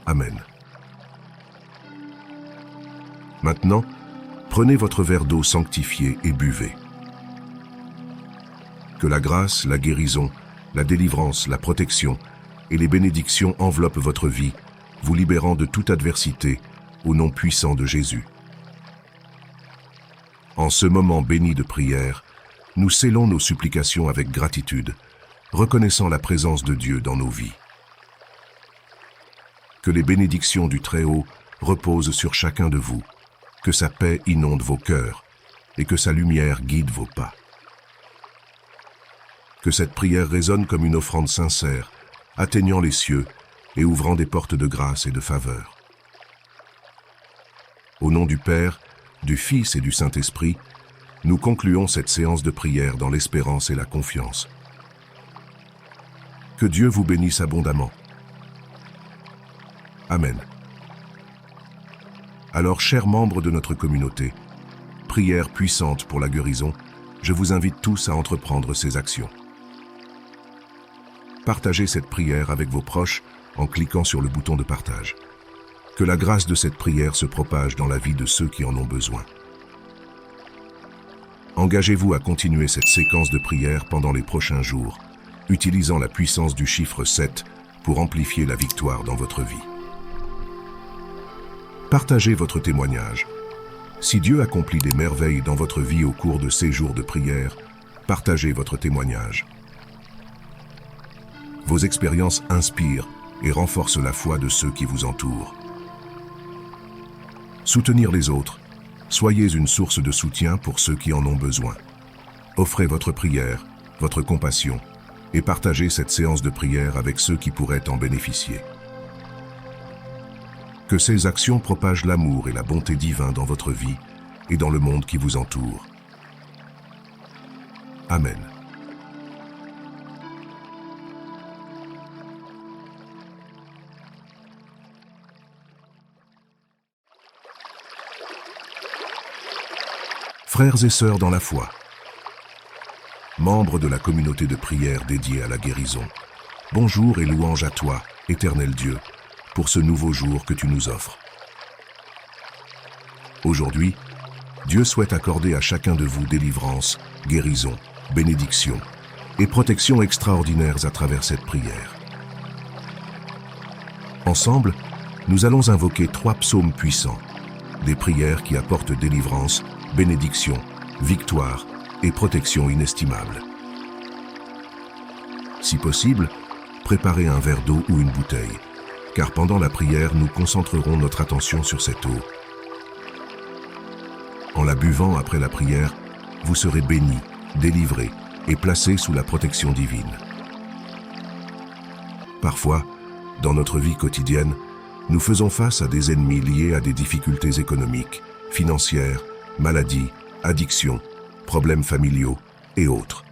Amen. Maintenant, prenez votre verre d'eau sanctifié et buvez. Que la grâce, la guérison, la délivrance, la protection et les bénédictions enveloppent votre vie, vous libérant de toute adversité, au nom puissant de Jésus. En ce moment béni de prière, nous scellons nos supplications avec gratitude, reconnaissant la présence de Dieu dans nos vies. Que les bénédictions du Très-Haut reposent sur chacun de vous, que sa paix inonde vos cœurs et que sa lumière guide vos pas. Que cette prière résonne comme une offrande sincère, atteignant les cieux et ouvrant des portes de grâce et de faveur. Au nom du Père, du Fils et du Saint-Esprit, nous concluons cette séance de prière dans l'espérance et la confiance. Que Dieu vous bénisse abondamment. Amen. Alors, chers membres de notre communauté, prière puissante pour la guérison, je vous invite tous à entreprendre ces actions. Partagez cette prière avec vos proches en cliquant sur le bouton de partage. Que la grâce de cette prière se propage dans la vie de ceux qui en ont besoin. Engagez-vous à continuer cette séquence de prière pendant les prochains jours, utilisant la puissance du chiffre 7 pour amplifier la victoire dans votre vie. Partagez votre témoignage. Si Dieu accomplit des merveilles dans votre vie au cours de ces jours de prière, partagez votre témoignage. Vos expériences inspirent et renforcent la foi de ceux qui vous entourent. Soutenir les autres. Soyez une source de soutien pour ceux qui en ont besoin. Offrez votre prière, votre compassion et partagez cette séance de prière avec ceux qui pourraient en bénéficier. Que ces actions propagent l'amour et la bonté divine dans votre vie et dans le monde qui vous entoure. Amen. Frères et sœurs dans la foi, membres de la communauté de prière dédiée à la guérison, bonjour et louange à toi, éternel Dieu, pour ce nouveau jour que tu nous offres. Aujourd'hui, Dieu souhaite accorder à chacun de vous délivrance, guérison, bénédiction et protection extraordinaires à travers cette prière. Ensemble, nous allons invoquer 3 psaumes puissants, des prières qui apportent délivrance, bénédiction, victoire et protection inestimable. Si possible, préparez un verre d'eau ou une bouteille, car pendant la prière, nous concentrerons notre attention sur cette eau. En la buvant après la prière, vous serez bénis, délivrés et placés sous la protection divine. Parfois, dans notre vie quotidienne, nous faisons face à des ennemis liés à des difficultés économiques, financières, maladies, addictions, problèmes familiaux et autres.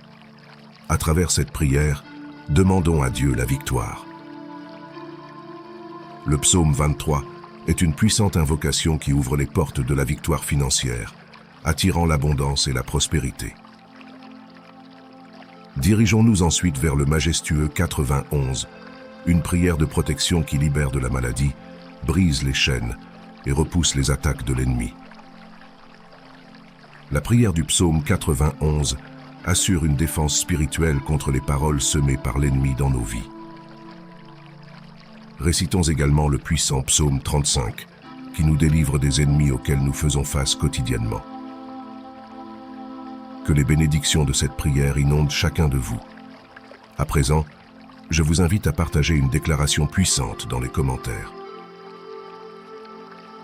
À travers cette prière, demandons à Dieu la victoire. Le psaume 23 est une puissante invocation qui ouvre les portes de la victoire financière, attirant l'abondance et la prospérité. Dirigeons-nous ensuite vers le majestueux 91, une prière de protection qui libère de la maladie, brise les chaînes et repousse les attaques de l'ennemi. La prière du psaume 91 assure une défense spirituelle contre les paroles semées par l'ennemi dans nos vies. Récitons également le puissant psaume 35, qui nous délivre des ennemis auxquels nous faisons face quotidiennement. Que les bénédictions de cette prière inondent chacun de vous. À présent, je vous invite à partager une déclaration puissante dans les commentaires.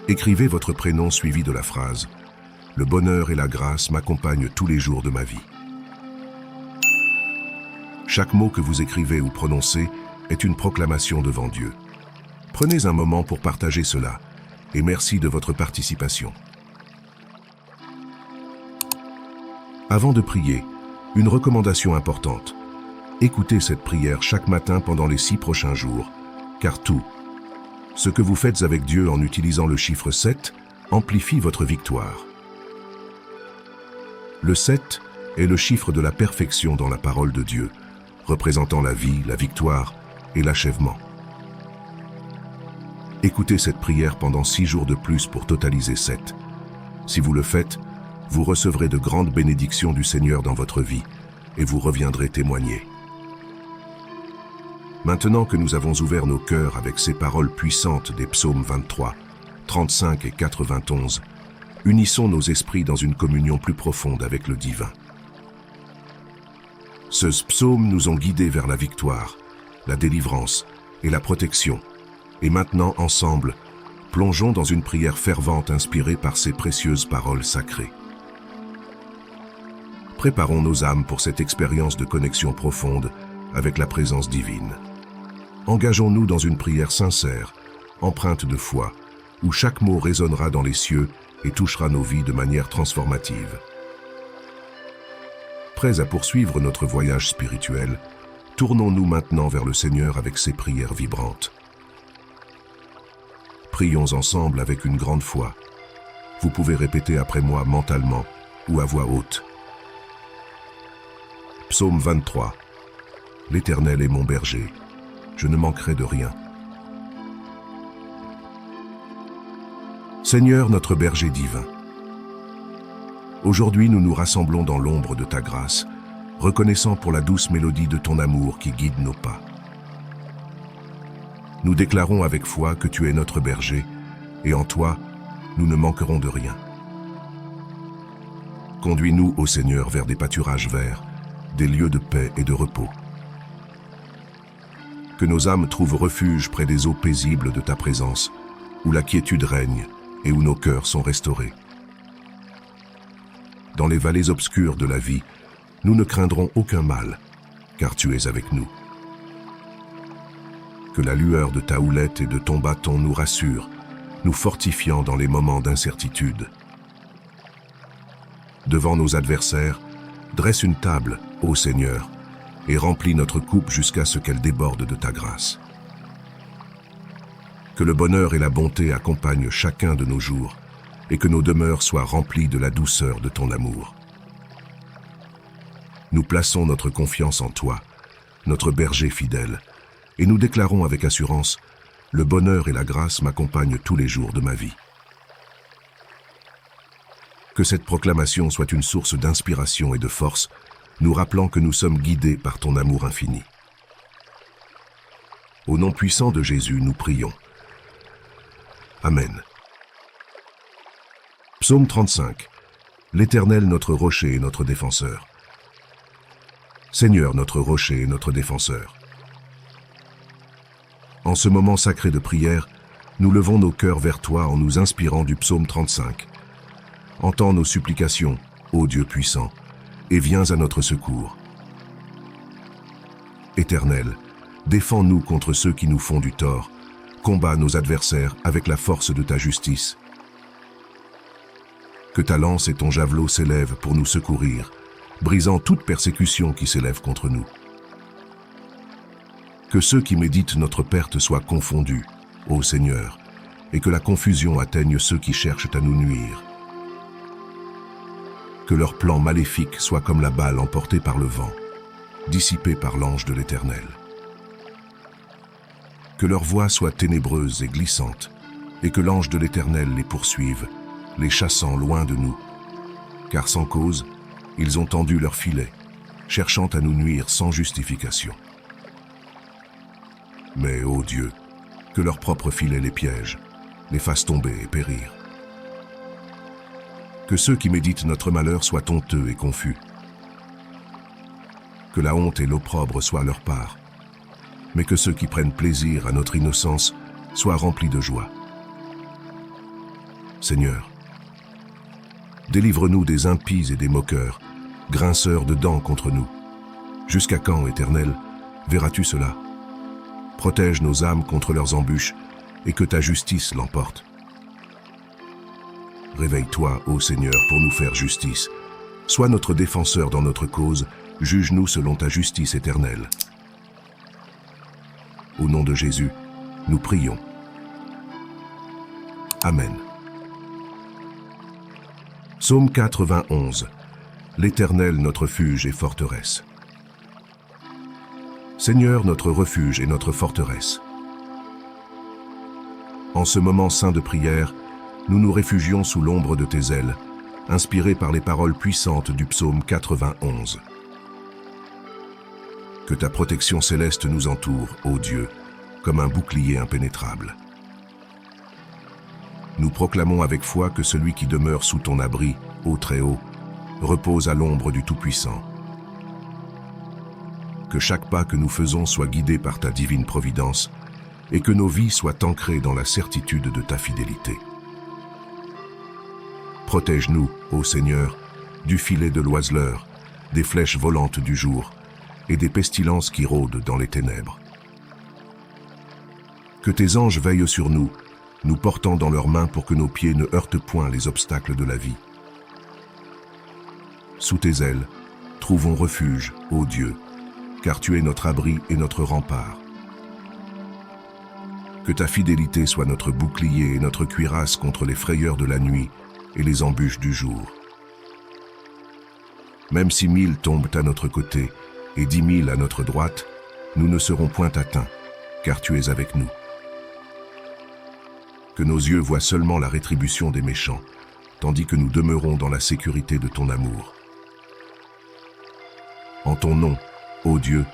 Écrivez votre prénom suivi de la phrase « Le bonheur et la grâce m'accompagnent tous les jours de ma vie ». Chaque mot que vous écrivez ou prononcez est une proclamation devant Dieu. Prenez un moment pour partager cela et merci de votre participation. Avant de prier, une recommandation importante. Écoutez cette prière chaque matin pendant les 6 prochains jours, car tout ce que vous faites avec Dieu en utilisant le chiffre 7 amplifie votre victoire. Le 7 est le chiffre de la perfection dans la parole de Dieu, représentant la vie, la victoire et l'achèvement. Écoutez cette prière pendant 6 jours de plus pour totaliser 7, Si vous le faites, vous recevrez de grandes bénédictions du Seigneur dans votre vie et vous reviendrez témoigner. Maintenant que nous avons ouvert nos cœurs avec ces paroles puissantes des psaumes 23, 35 et 91, unissons nos esprits dans une communion plus profonde avec le divin. Ces psaumes nous ont guidés vers la victoire, la délivrance et la protection. Et maintenant, ensemble, plongeons dans une prière fervente inspirée par ces précieuses paroles sacrées. Préparons nos âmes pour cette expérience de connexion profonde avec la présence divine. Engageons-nous dans une prière sincère, empreinte de foi, où chaque mot résonnera dans les cieux et touchera nos vies de manière transformative. Prêts à poursuivre notre voyage spirituel, tournons-nous maintenant vers le Seigneur avec ces prières vibrantes. Prions ensemble avec une grande foi. Vous pouvez répéter après moi mentalement ou à voix haute. Psaume 23. L'Éternel est mon berger, je ne manquerai de rien. Seigneur notre berger divin, aujourd'hui nous nous rassemblons dans l'ombre de ta grâce, reconnaissant pour la douce mélodie de ton amour qui guide nos pas. Nous déclarons avec foi que tu es notre berger, et en toi, nous ne manquerons de rien. Conduis-nous, ô Seigneur, vers des pâturages verts, des lieux de paix et de repos. Que nos âmes trouvent refuge près des eaux paisibles de ta présence, où la quiétude règne et où nos cœurs sont restaurés. Dans les vallées obscures de la vie, nous ne craindrons aucun mal, car tu es avec nous. Que la lueur de ta houlette et de ton bâton nous rassure, nous fortifiant dans les moments d'incertitude. Devant nos adversaires, dresse une table, ô Seigneur, et remplis notre coupe jusqu'à ce qu'elle déborde de ta grâce. Que le bonheur et la bonté accompagnent chacun de nos jours, et que nos demeures soient remplies de la douceur de ton amour. Nous plaçons notre confiance en toi, notre berger fidèle, et nous déclarons avec assurance, le bonheur et la grâce m'accompagnent tous les jours de ma vie. Que cette proclamation soit une source d'inspiration et de force, nous rappelant que nous sommes guidés par ton amour infini. Au nom puissant de Jésus, nous prions. Amen. Psaume 35. L'Éternel notre rocher et notre défenseur. Seigneur notre rocher et notre défenseur. En ce moment sacré de prière, nous levons nos cœurs vers toi en nous inspirant du psaume 35. Entends nos supplications, ô Dieu puissant, et viens à notre secours. Éternel, défends-nous contre ceux qui nous font du tort, combats nos adversaires avec la force de ta justice. Que ta lance et ton javelot s'élèvent pour nous secourir, brisant toute persécution qui s'élève contre nous. Que ceux qui méditent notre perte soient confondus, ô Seigneur, et que la confusion atteigne ceux qui cherchent à nous nuire. Que leur plan maléfique soit comme la balle emportée par le vent, dissipée par l'ange de l'Éternel. Que leur voie soit ténébreuse et glissante, et que l'ange de l'Éternel les poursuive, les chassant loin de nous. Car sans cause, ils ont tendu leur filet, cherchant à nous nuire sans justification. Mais, ô Dieu, que leur propre filet les piège, les fasse tomber et périr. Que ceux qui méditent notre malheur soient honteux et confus. Que la honte et l'opprobre soient leur part, mais que ceux qui prennent plaisir à notre innocence soient remplis de joie. Seigneur, délivre-nous des impies et des moqueurs, grinceurs de dents contre nous. Jusqu'à quand, Éternel, verras-tu cela? Protège nos âmes contre leurs embûches et que ta justice l'emporte. Réveille-toi, ô Seigneur, pour nous faire justice. Sois notre défenseur dans notre cause, juge-nous selon ta justice éternelle. Au nom de Jésus, nous prions. Amen. Psaume 91. L'Éternel notre refuge et forteresse. Seigneur notre refuge et notre forteresse. En ce moment saint de prière, nous nous réfugions sous l'ombre de tes ailes, inspirés par les paroles puissantes du psaume 91. Que ta protection céleste nous entoure, ô Dieu, comme un bouclier impénétrable. Nous proclamons avec foi que celui qui demeure sous ton abri, ô Très-Haut, repose à l'ombre du Tout-Puissant. Que chaque pas que nous faisons soit guidé par ta divine providence et que nos vies soient ancrées dans la certitude de ta fidélité. Protège-nous, ô Seigneur, du filet de l'oiseleur, des flèches volantes du jour et des pestilences qui rôdent dans les ténèbres. Que tes anges veillent sur nous, nous portant dans leurs mains pour que nos pieds ne heurtent point les obstacles de la vie. Sous tes ailes, trouvons refuge, ô Dieu, car tu es notre abri et notre rempart. Que ta fidélité soit notre bouclier et notre cuirasse contre les frayeurs de la nuit et les embûches du jour. Même si 1000 tombent à notre côté et 10 000 à notre droite, nous ne serons point atteints, car tu es avec nous. Que nos yeux voient seulement la rétribution des méchants, tandis que nous demeurons dans la sécurité de ton amour. En ton nom, ô Dieu,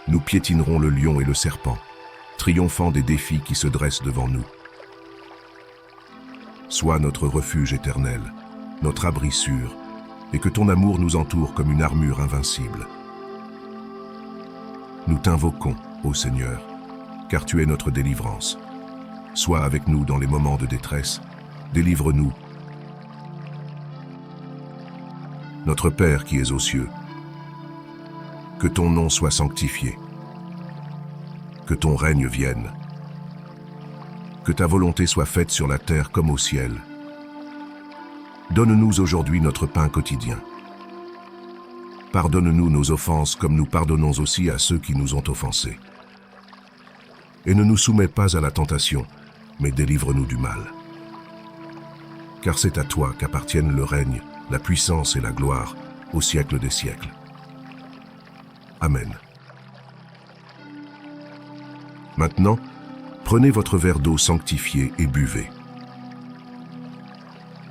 nous piétinerons le lion et le serpent, triomphant des défis qui se dressent devant nous. Sois notre refuge éternel, notre abri sûr, et que ton amour nous entoure comme une armure invincible. Nous t'invoquons, ô Seigneur, car tu es notre délivrance. Sois avec nous dans les moments de détresse, délivre-nous. Notre Père qui es aux cieux, que ton nom soit sanctifié, que ton règne vienne, que ta volonté soit faite sur la terre comme au ciel. Donne-nous aujourd'hui notre pain quotidien. Pardonne-nous nos offenses comme nous pardonnons aussi à ceux qui nous ont offensés. Et ne nous soumets pas à la tentation, mais délivre-nous du mal. Car c'est à toi qu'appartiennent le règne, la puissance et la gloire, au siècle des siècles. Amen. Maintenant, prenez votre verre d'eau sanctifiée et buvez.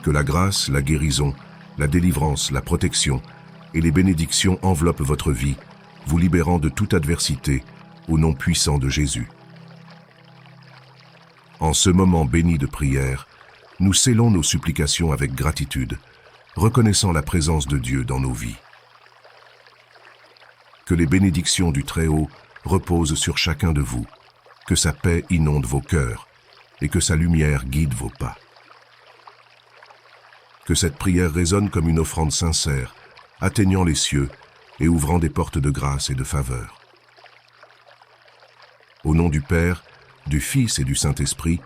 Que la grâce, la guérison, la délivrance, la protection et les bénédictions enveloppent votre vie, vous libérant de toute adversité, au nom puissant de Jésus. En ce moment béni de prière, nous scellons nos supplications avec gratitude, reconnaissant la présence de Dieu dans nos vies. Que les bénédictions du Très-Haut reposent sur chacun de vous, que sa paix inonde vos cœurs et que sa lumière guide vos pas. Que cette prière résonne comme une offrande sincère, atteignant les cieux et ouvrant des portes de grâce et de faveur. Au nom du Père, du Fils et du Saint-Esprit,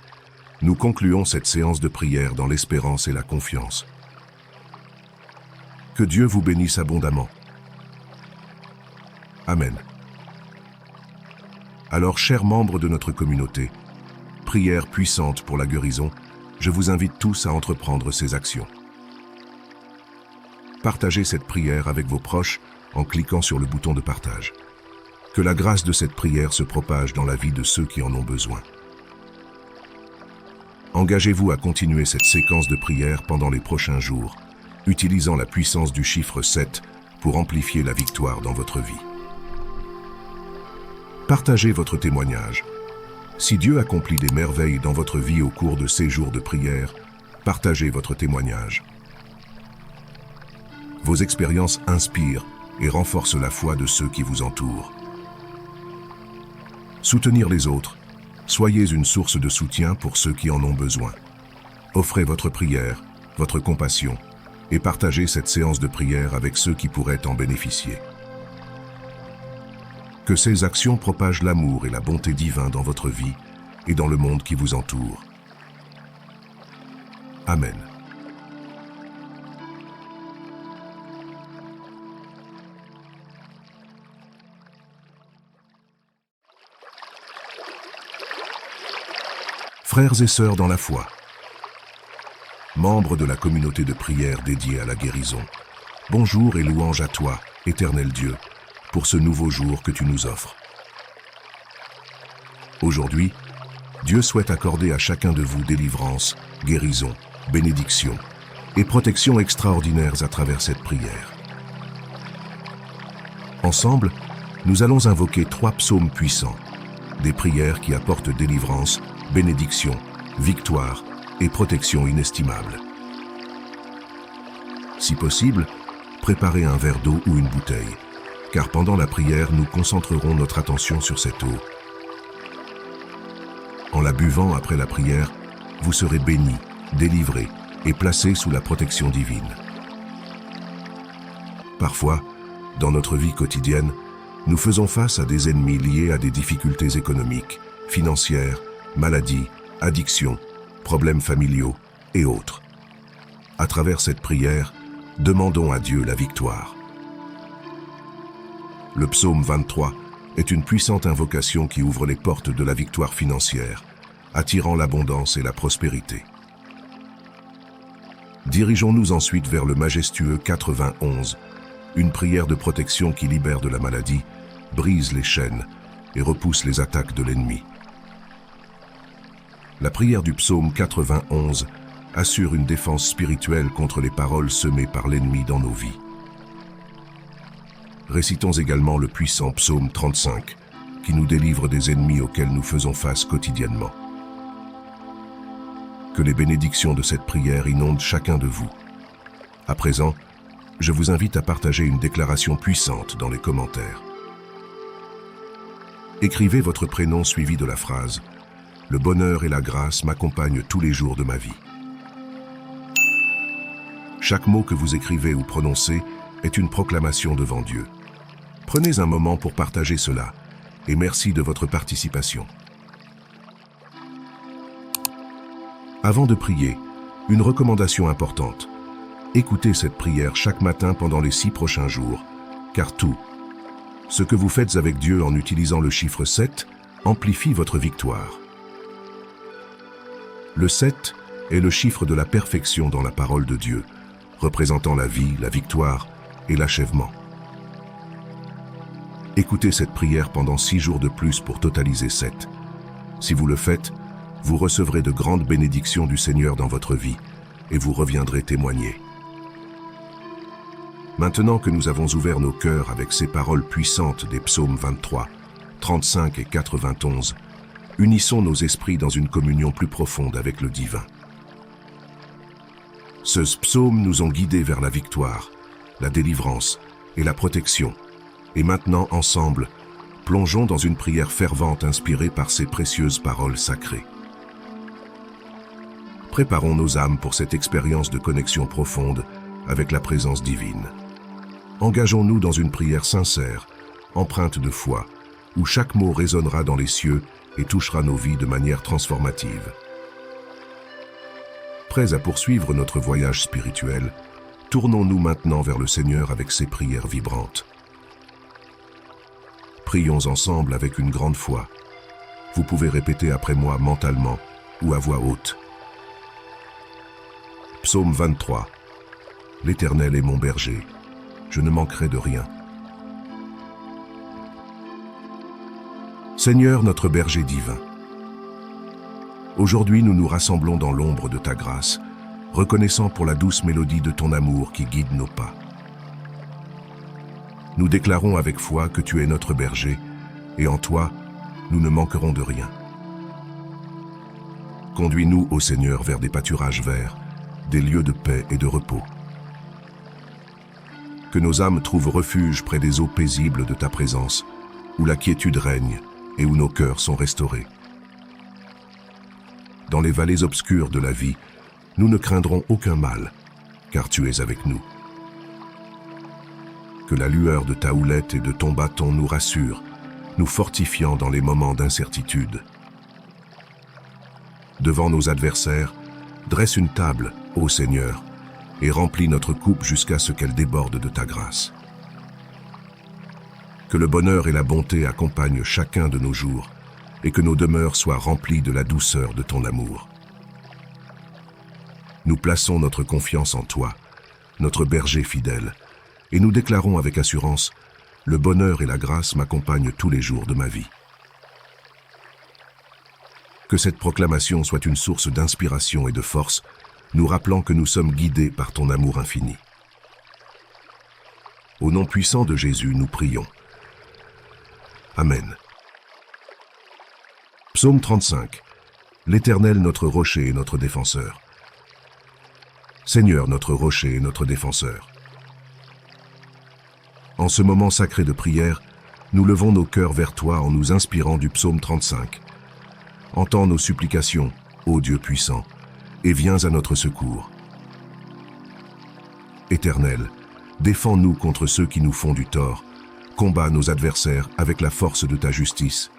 nous concluons cette séance de prière dans l'espérance et la confiance. Que Dieu vous bénisse abondamment. Amen. Alors, chers membres de notre communauté, prière puissante pour la guérison, je vous invite tous à entreprendre ces actions. Partagez cette prière avec vos proches en cliquant sur le bouton de partage. Que la grâce de cette prière se propage dans la vie de ceux qui en ont besoin. Engagez-vous à continuer cette séquence de prière pendant les prochains jours, utilisant la puissance du chiffre 7 pour amplifier la victoire dans votre vie. Partagez votre témoignage. Si Dieu accomplit des merveilles dans votre vie au cours de ces jours de prière, partagez votre témoignage. Vos expériences inspirent et renforcent la foi de ceux qui vous entourent. Soutenir les autres, soyez une source de soutien pour ceux qui en ont besoin. Offrez votre prière, votre compassion et partagez cette séance de prière avec ceux qui pourraient en bénéficier. Que ces actions propagent l'amour et la bonté divine dans votre vie et dans le monde qui vous entoure. Amen. Frères et sœurs dans la foi, membres de la communauté de prière dédiée à la guérison, bonjour et louange à toi, éternel Dieu, pour ce nouveau jour que tu nous offres. Aujourd'hui, Dieu souhaite accorder à chacun de vous délivrance, guérison bénédictions et protections extraordinaires à travers cette prière. Ensemble, nous allons invoquer 3 psaumes puissants, des prières qui apportent délivrance, bénédiction, victoire et protection inestimable. Si possible, préparez un verre d'eau ou une bouteille, car pendant la prière, nous concentrerons notre attention sur cette eau. En la buvant après la prière, vous serez bénis, délivrés et placés sous la protection divine. Parfois, dans notre vie quotidienne, nous faisons face à des ennemis liés à des difficultés économiques, financières, maladies, addictions, problèmes familiaux et autres. À travers cette prière, demandons à Dieu la victoire. Le psaume 23 est une puissante invocation qui ouvre les portes de la victoire financière, attirant l'abondance et la prospérité. Dirigeons-nous ensuite vers le majestueux 91, une prière de protection qui libère de la maladie, brise les chaînes et repousse les attaques de l'ennemi. La prière du psaume 91 assure une défense spirituelle contre les paroles semées par l'ennemi dans nos vies. Récitons également le puissant psaume 35, qui nous délivre des ennemis auxquels nous faisons face quotidiennement. Que les bénédictions de cette prière inondent chacun de vous. À présent, je vous invite à partager une déclaration puissante dans les commentaires. Écrivez votre prénom suivi de la phrase « Le bonheur et la grâce m'accompagnent tous les jours de ma vie ». Chaque mot que vous écrivez ou prononcez est une proclamation devant Dieu. Prenez un moment pour partager cela et merci de votre participation. Avant de prier, une recommandation importante. Écoutez cette prière chaque matin pendant les 6 prochains jours, car tout ce que vous faites avec Dieu en utilisant le chiffre 7 amplifie votre victoire. Le 7 est le chiffre de la perfection dans la parole de Dieu, représentant la vie, la victoire et l'achèvement. Écoutez cette prière pendant 6 jours de plus pour totaliser 7. Si vous le faites, vous recevrez de grandes bénédictions du Seigneur dans votre vie et vous reviendrez témoigner. Maintenant que nous avons ouvert nos cœurs avec ces paroles puissantes des psaumes 23, 35 et 91, unissons nos esprits dans une communion plus profonde avec le divin. Ces psaumes nous ont guidés vers la victoire, la délivrance et la protection. Et maintenant, ensemble, plongeons dans une prière fervente inspirée par ces précieuses paroles sacrées. Préparons nos âmes pour cette expérience de connexion profonde avec la présence divine. Engageons-nous dans une prière sincère, empreinte de foi, où chaque mot résonnera dans les cieux et touchera nos vies de manière transformative. Prêts à poursuivre notre voyage spirituel, tournons-nous maintenant vers le Seigneur avec ces prières vibrantes. Prions ensemble avec une grande foi. Vous pouvez répéter après moi mentalement ou à voix haute. Psaume 23. L'Éternel est mon berger, je ne manquerai de rien. Seigneur notre berger divin, aujourd'hui nous nous rassemblons dans l'ombre de ta grâce, reconnaissant pour la douce mélodie de ton amour qui guide nos pas. Nous déclarons avec foi que tu es notre berger, et en toi, nous ne manquerons de rien. Conduis-nous, ô Seigneur, vers des pâturages verts, des lieux de paix et de repos. Que nos âmes trouvent refuge près des eaux paisibles de ta présence, où la quiétude règne et où nos cœurs sont restaurés. Dans les vallées obscures de la vie, nous ne craindrons aucun mal, car tu es avec nous. Que la lueur de ta houlette et de ton bâton nous rassure, nous fortifiant dans les moments d'incertitude. Devant nos adversaires, dresse une table, ô Seigneur, et remplis notre coupe jusqu'à ce qu'elle déborde de ta grâce. Que le bonheur et la bonté accompagnent chacun de nos jours, et que nos demeures soient remplies de la douceur de ton amour. Nous plaçons notre confiance en toi, notre berger fidèle, et nous déclarons avec assurance, le bonheur et la grâce m'accompagnent tous les jours de ma vie. Que cette proclamation soit une source d'inspiration et de force nous rappelant que nous sommes guidés par ton amour infini. Au nom puissant de Jésus, nous prions. Amen. Psaume 35. L'Éternel, notre rocher et notre défenseur. Seigneur, notre rocher et notre défenseur. En ce moment sacré de prière, nous levons nos cœurs vers toi en nous inspirant du psaume 35. Entends nos supplications, ô Dieu puissant, et viens à notre secours. Éternel, défends-nous contre ceux qui nous font du tort, combats nos adversaires avec la force de ta justice.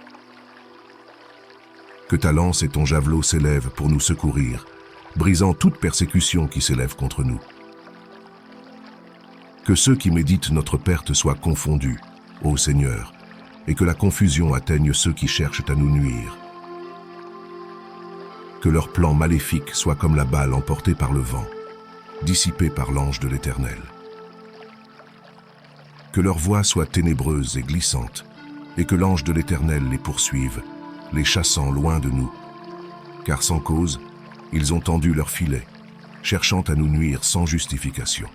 Que ta lance et ton javelot s'élèvent pour nous secourir, brisant toute persécution qui s'élève contre nous. Que ceux qui méditent notre perte soient confondus, ô Seigneur, et que la confusion atteigne ceux qui cherchent à nous nuire. Que leurs plans maléfiques soient comme la balle emportée par le vent, dissipée par l'ange de l'Éternel. Que leur voix soit ténébreuse et glissante, et que l'ange de l'Éternel les poursuive, les chassant loin de nous. Car sans cause, ils ont tendu leur filet, cherchant à nous nuire sans justification.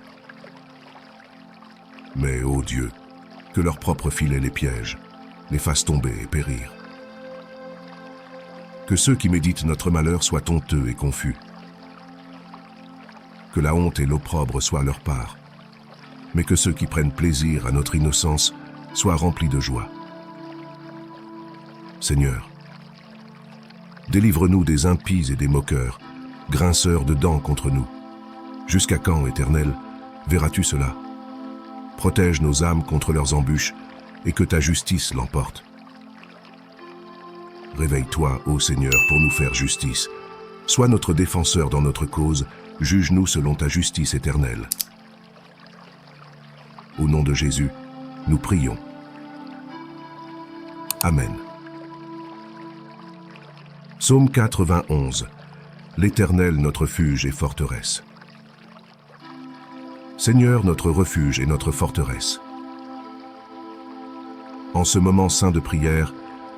Mais, ô Dieu, que leur propre filet les piège, les fasse tomber et périr. Que ceux qui méditent notre malheur soient honteux et confus. Que la honte et l'opprobre soient leur part, mais que ceux qui prennent plaisir à notre innocence soient remplis de joie. Seigneur, délivre-nous des impies et des moqueurs, grinceurs de dents contre nous. Jusqu'à quand, Éternel, verras-tu cela? Protège nos âmes contre leurs embûches et que ta justice l'emporte. Réveille-toi, ô Seigneur, pour nous faire justice. Sois notre défenseur dans notre cause, juge-nous selon ta justice éternelle. Au nom de Jésus, nous prions. Amen. Psaume 91. L'Éternel, notre refuge et forteresse. Seigneur, notre refuge et notre forteresse. En ce moment saint de prière,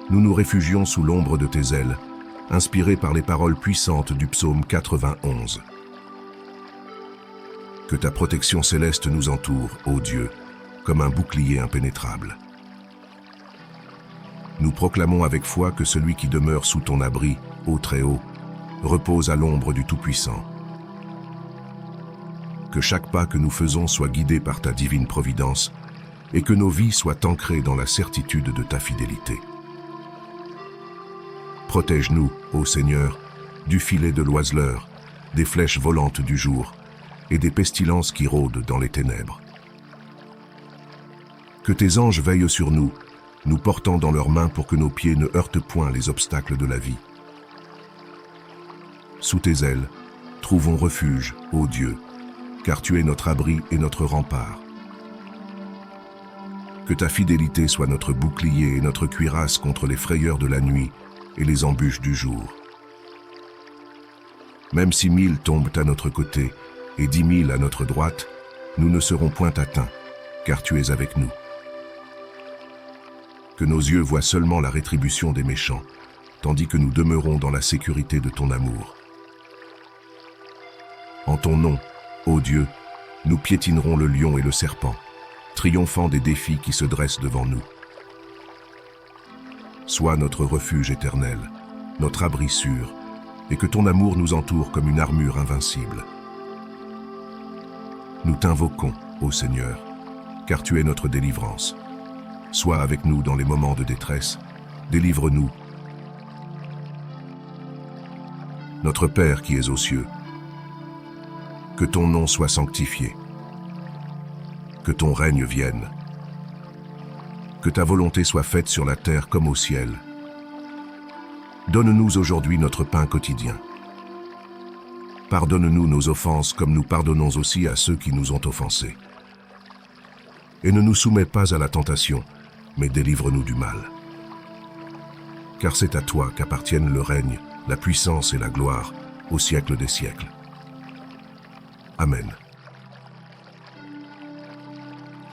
nous nous réfugions sous l'ombre de tes ailes, inspirés par les paroles puissantes du psaume 91. Que ta protection céleste nous entoure, ô Dieu, comme un bouclier impénétrable. Nous proclamons avec foi que celui qui demeure sous ton abri, ô Très-Haut, repose à l'ombre du Tout-Puissant. Que chaque pas que nous faisons soit guidé par ta divine providence et que nos vies soient ancrées dans la certitude de ta fidélité. Protège-nous, ô Seigneur, du filet de l'oiseleur, des flèches volantes du jour et des pestilences qui rôdent dans les ténèbres. Que tes anges veillent sur nous, nous portant dans leurs mains pour que nos pieds ne heurtent point les obstacles de la vie. Sous tes ailes, trouvons refuge, ô Dieu, car tu es notre abri et notre rempart. Que ta fidélité soit notre bouclier et notre cuirasse contre les frayeurs de la nuit et les embûches du jour. Même si 1000 tombent à notre côté et 10 000 à notre droite, nous ne serons point atteints, car tu es avec nous. Que nos yeux voient seulement la rétribution des méchants, tandis que nous demeurons dans la sécurité de ton amour. En ton nom, ô Dieu, nous piétinerons le lion et le serpent, triomphant des défis qui se dressent devant nous. Sois notre refuge éternel, notre abri sûr, et que ton amour nous entoure comme une armure invincible. Nous t'invoquons, ô Seigneur, car tu es notre délivrance. Sois avec nous dans les moments de détresse, délivre-nous. Notre Père qui es aux cieux, que ton nom soit sanctifié, que ton règne vienne, que ta volonté soit faite sur la terre comme au ciel. Donne-nous aujourd'hui notre pain quotidien. Pardonne-nous nos offenses comme nous pardonnons aussi à ceux qui nous ont offensés. Et ne nous soumets pas à la tentation, mais délivre-nous du mal. Car c'est à toi qu'appartiennent le règne, la puissance et la gloire, au siècle des siècles. Amen.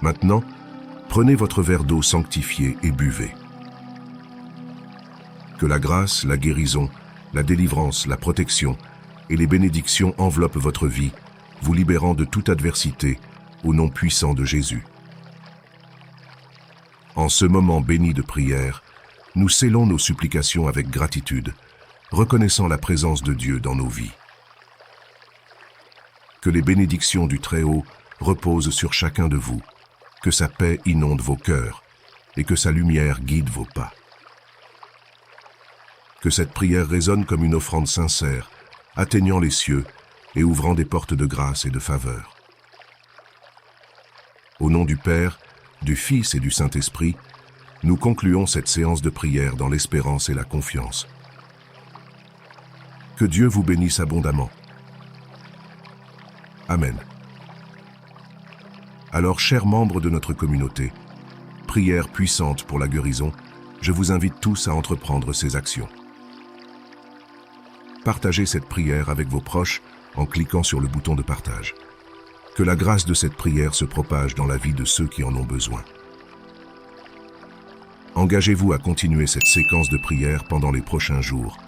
Maintenant, prenez votre verre d'eau sanctifiée et buvez. Que la grâce, la guérison, la délivrance, la protection et les bénédictions enveloppent votre vie, vous libérant de toute adversité, au nom puissant de Jésus. En ce moment béni de prière, nous scellons nos supplications avec gratitude, reconnaissant la présence de Dieu dans nos vies. Que les bénédictions du Très-Haut reposent sur chacun de vous, que sa paix inonde vos cœurs et que sa lumière guide vos pas. Que cette prière résonne comme une offrande sincère, atteignant les cieux et ouvrant des portes de grâce et de faveur. Au nom du Père, du Fils et du Saint-Esprit, nous concluons cette séance de prière dans l'espérance et la confiance. Que Dieu vous bénisse abondamment. Amen. Alors, chers membres de notre communauté, prière puissante pour la guérison, je vous invite tous à entreprendre ces actions. Partagez cette prière avec vos proches en cliquant sur le bouton de partage. Que la grâce de cette prière se propage dans la vie de ceux qui en ont besoin. Engagez-vous à continuer cette séquence de prière pendant les prochains jours,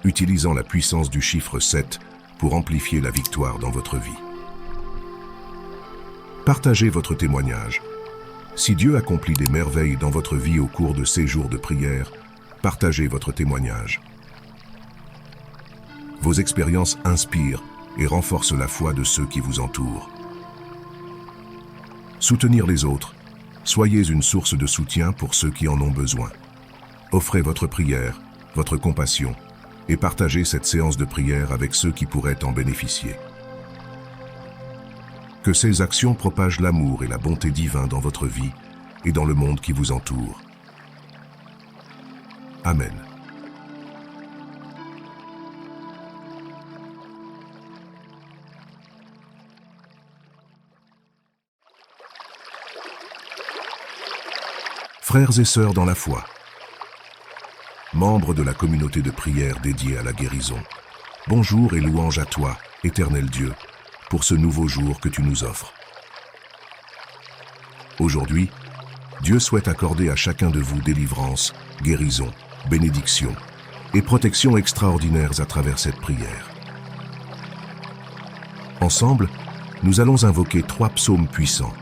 utilisant la puissance du chiffre 7 pour amplifier la victoire dans votre vie. Partagez votre témoignage. Si Dieu accomplit des merveilles dans votre vie au cours de ces jours de prière, partagez votre témoignage. Vos expériences inspirent et renforcent la foi de ceux qui vous entourent. Soutenir les autres. Soyez une source de soutien pour ceux qui en ont besoin. Offrez votre prière, votre compassion, et partagez cette séance de prière avec ceux qui pourraient en bénéficier. Que ces actions propagent l'amour et la bonté divin dans votre vie et dans le monde qui vous entoure. Amen. Frères et sœurs dans la foi, membres de la communauté de prière dédiée à la guérison, bonjour et louange à toi, éternel Dieu, pour ce nouveau jour que tu nous offres. Aujourd'hui, Dieu souhaite accorder à chacun de vous délivrance, guérison, bénédiction et protection extraordinaires à travers cette prière. Ensemble, nous allons invoquer 3 psaumes puissants,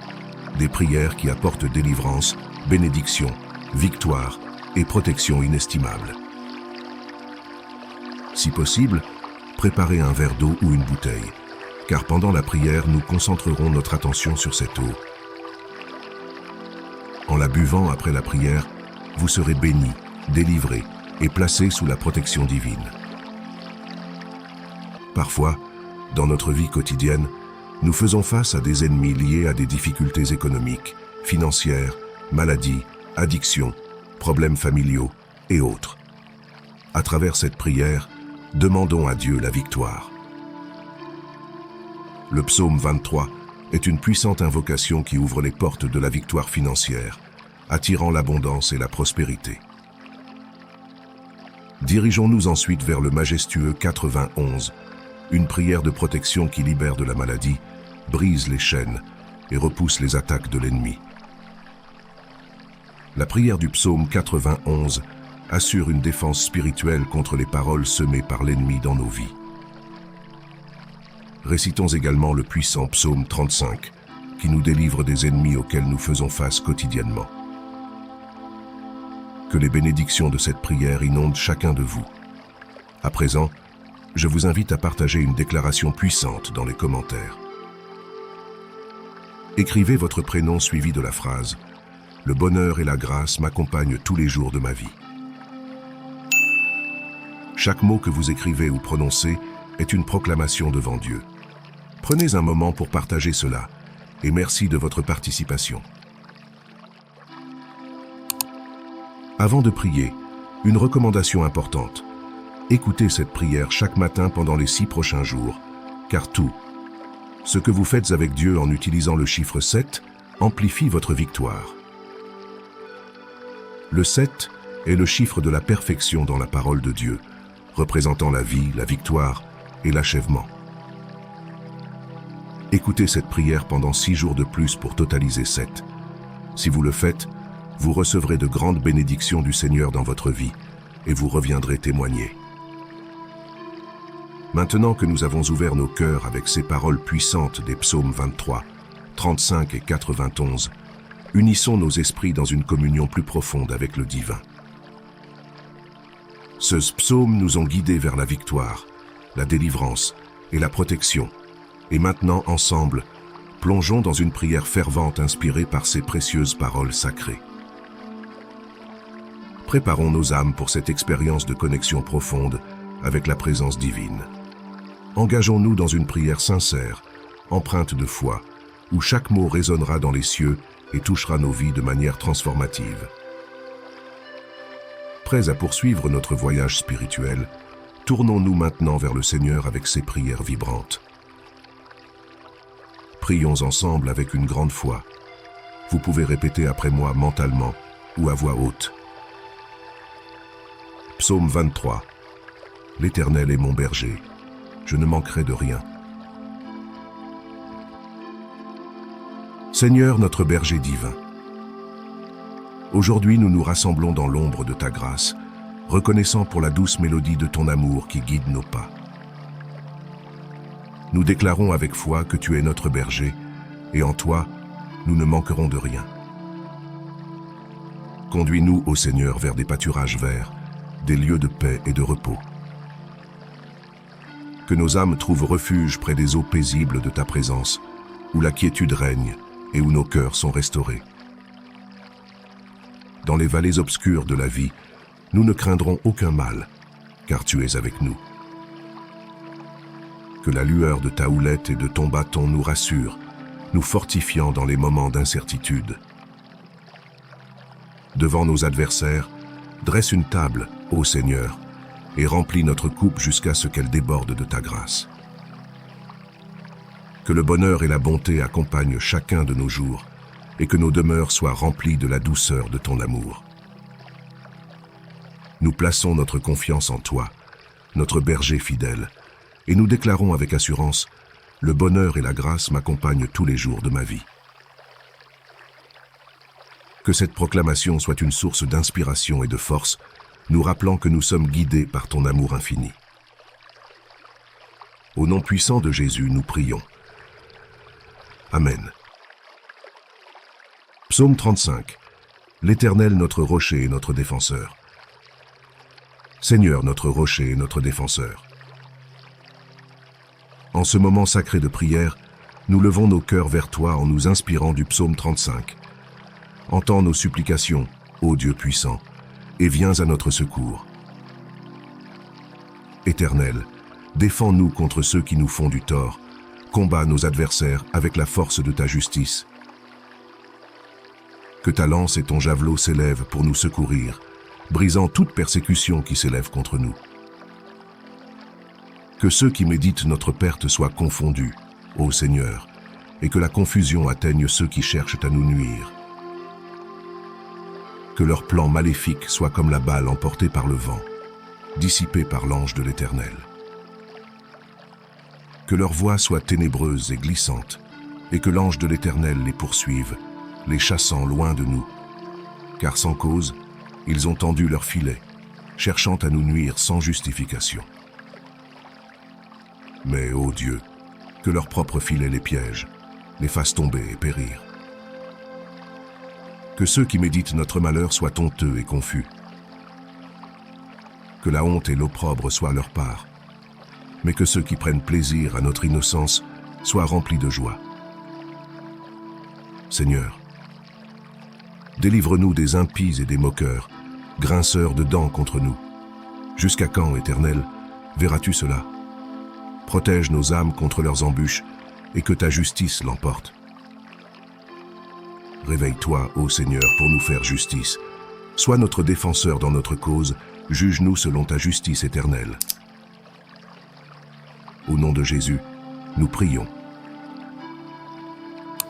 des prières qui apportent délivrance, bénédiction, victoire et protection inestimable. Si possible, préparez un verre d'eau ou une bouteille, car pendant la prière, nous concentrerons notre attention sur cette eau. En la buvant après la prière, vous serez bénis, délivrés et placés sous la protection divine. Parfois, dans notre vie quotidienne, nous faisons face à des ennemis liés à des difficultés économiques, financières, maladies, addictions, problèmes familiaux et autres. À travers cette prière, demandons à Dieu la victoire. Le psaume 23 est une puissante invocation qui ouvre les portes de la victoire financière, attirant l'abondance et la prospérité. Dirigeons-nous ensuite vers le majestueux 91, une prière de protection qui libère de la maladie, brise les chaînes et repousse les attaques de l'ennemi. La prière du psaume 91 assure une défense spirituelle contre les paroles semées par l'ennemi dans nos vies. Récitons également le puissant psaume 35, qui nous délivre des ennemis auxquels nous faisons face quotidiennement. Que les bénédictions de cette prière inondent chacun de vous. À présent, je vous invite à partager une déclaration puissante dans les commentaires. Écrivez votre prénom suivi de la phrase « Le bonheur et la grâce m'accompagnent tous les jours de ma vie ». Chaque mot que vous écrivez ou prononcez est une proclamation devant Dieu. Prenez un moment pour partager cela et merci de votre participation. Avant de prier, une recommandation importante. Écoutez cette prière chaque matin pendant les 6 prochains jours, car tout ce que vous faites avec Dieu en utilisant le chiffre 7 amplifie votre victoire. Le 7 est le chiffre de la perfection dans la parole de Dieu, représentant la vie, la victoire et l'achèvement. Écoutez cette prière pendant 6 jours de plus pour totaliser 7. Si vous le faites, vous recevrez de grandes bénédictions du Seigneur dans votre vie et vous reviendrez témoigner. Maintenant que nous avons ouvert nos cœurs avec ces paroles puissantes des psaumes 23, 35 et 91, unissons nos esprits dans une communion plus profonde avec le divin. Ce psaume nous ont guidés vers la victoire, la délivrance et la protection. Et maintenant, ensemble, plongeons dans une prière fervente inspirée par ces précieuses paroles sacrées. Préparons nos âmes pour cette expérience de connexion profonde avec la présence divine. Engageons-nous dans une prière sincère, empreinte de foi, où chaque mot résonnera dans les cieux et touchera nos vies de manière transformative. Prêts à poursuivre notre voyage spirituel, tournons-nous maintenant vers le Seigneur avec ces prières vibrantes. Prions ensemble avec une grande foi. Vous pouvez répéter après moi mentalement ou à voix haute. Psaume 23. L'Éternel est mon berger, je ne manquerai de rien. Seigneur notre berger divin, aujourd'hui nous nous rassemblons dans l'ombre de ta grâce, reconnaissant pour la douce mélodie de ton amour qui guide nos pas. Nous déclarons avec foi que tu es notre berger, et en toi, nous ne manquerons de rien. Conduis-nous, ô Seigneur, vers des pâturages verts, des lieux de paix et de repos. Que nos âmes trouvent refuge près des eaux paisibles de ta présence, où la quiétude règne et où nos cœurs sont restaurés. Dans les vallées obscures de la vie, nous ne craindrons aucun mal, car tu es avec nous. Que la lueur de ta houlette et de ton bâton nous rassure, nous fortifiant dans les moments d'incertitude. Devant nos adversaires, dresse une table, ô Seigneur, et remplis notre coupe jusqu'à ce qu'elle déborde de ta grâce. Que le bonheur et la bonté accompagnent chacun de nos jours, et que nos demeures soient remplies de la douceur de ton amour. Nous plaçons notre confiance en toi, notre berger fidèle, et nous déclarons avec assurance, le bonheur et la grâce m'accompagnent tous les jours de ma vie. Que cette proclamation soit une source d'inspiration et de force, nous rappelant que nous sommes guidés par ton amour infini. Au nom puissant de Jésus, nous prions. Amen. Psaume 35. L'Éternel notre rocher et notre défenseur. Seigneur notre rocher et notre défenseur. En ce moment sacré de prière, nous levons nos cœurs vers toi en nous inspirant du psaume 35. Entends nos supplications, ô Dieu puissant, et viens à notre secours. Éternel, défends-nous contre ceux qui nous font du tort, combats nos adversaires avec la force de ta justice. Que ta lance et ton javelot s'élèvent pour nous secourir, brisant toute persécution qui s'élève contre nous. Que ceux qui méditent notre perte soient confondus, ô Seigneur, et que la confusion atteigne ceux qui cherchent à nous nuire. Que leurs plans maléfiques soient comme la balle emportée par le vent, dissipée par l'ange de l'Éternel. Que leur voie soit ténébreuse et glissante, et que l'ange de l'Éternel les poursuive, les chassant loin de nous. Car sans cause, ils ont tendu leur filet, cherchant à nous nuire sans justification. Mais, ô Dieu, que leur propre filet les piège, les fasse tomber et périr. Que ceux qui méditent notre malheur soient honteux et confus. Que la honte et l'opprobre soient leur part, mais que ceux qui prennent plaisir à notre innocence soient remplis de joie. Seigneur, délivre-nous des impies et des moqueurs, grinceurs de dents contre nous. Jusqu'à quand, Éternel, verras-tu cela? Protège nos âmes contre leurs embûches et que ta justice l'emporte. Réveille-toi, ô Seigneur, pour nous faire justice. Sois notre défenseur dans notre cause, juge-nous selon ta justice éternelle. Au nom de Jésus, nous prions.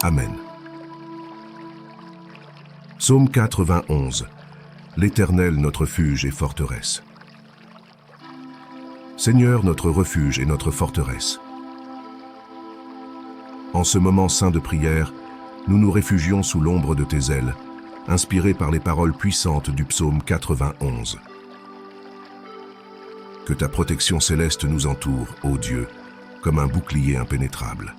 Amen. Psaume 91. L'Éternel notre refuge et forteresse. Seigneur notre refuge et notre forteresse. En ce moment saint de prière, nous nous réfugions sous l'ombre de tes ailes, inspirés par les paroles puissantes du psaume 91. Que ta protection céleste nous entoure, ô Dieu, comme un bouclier impénétrable.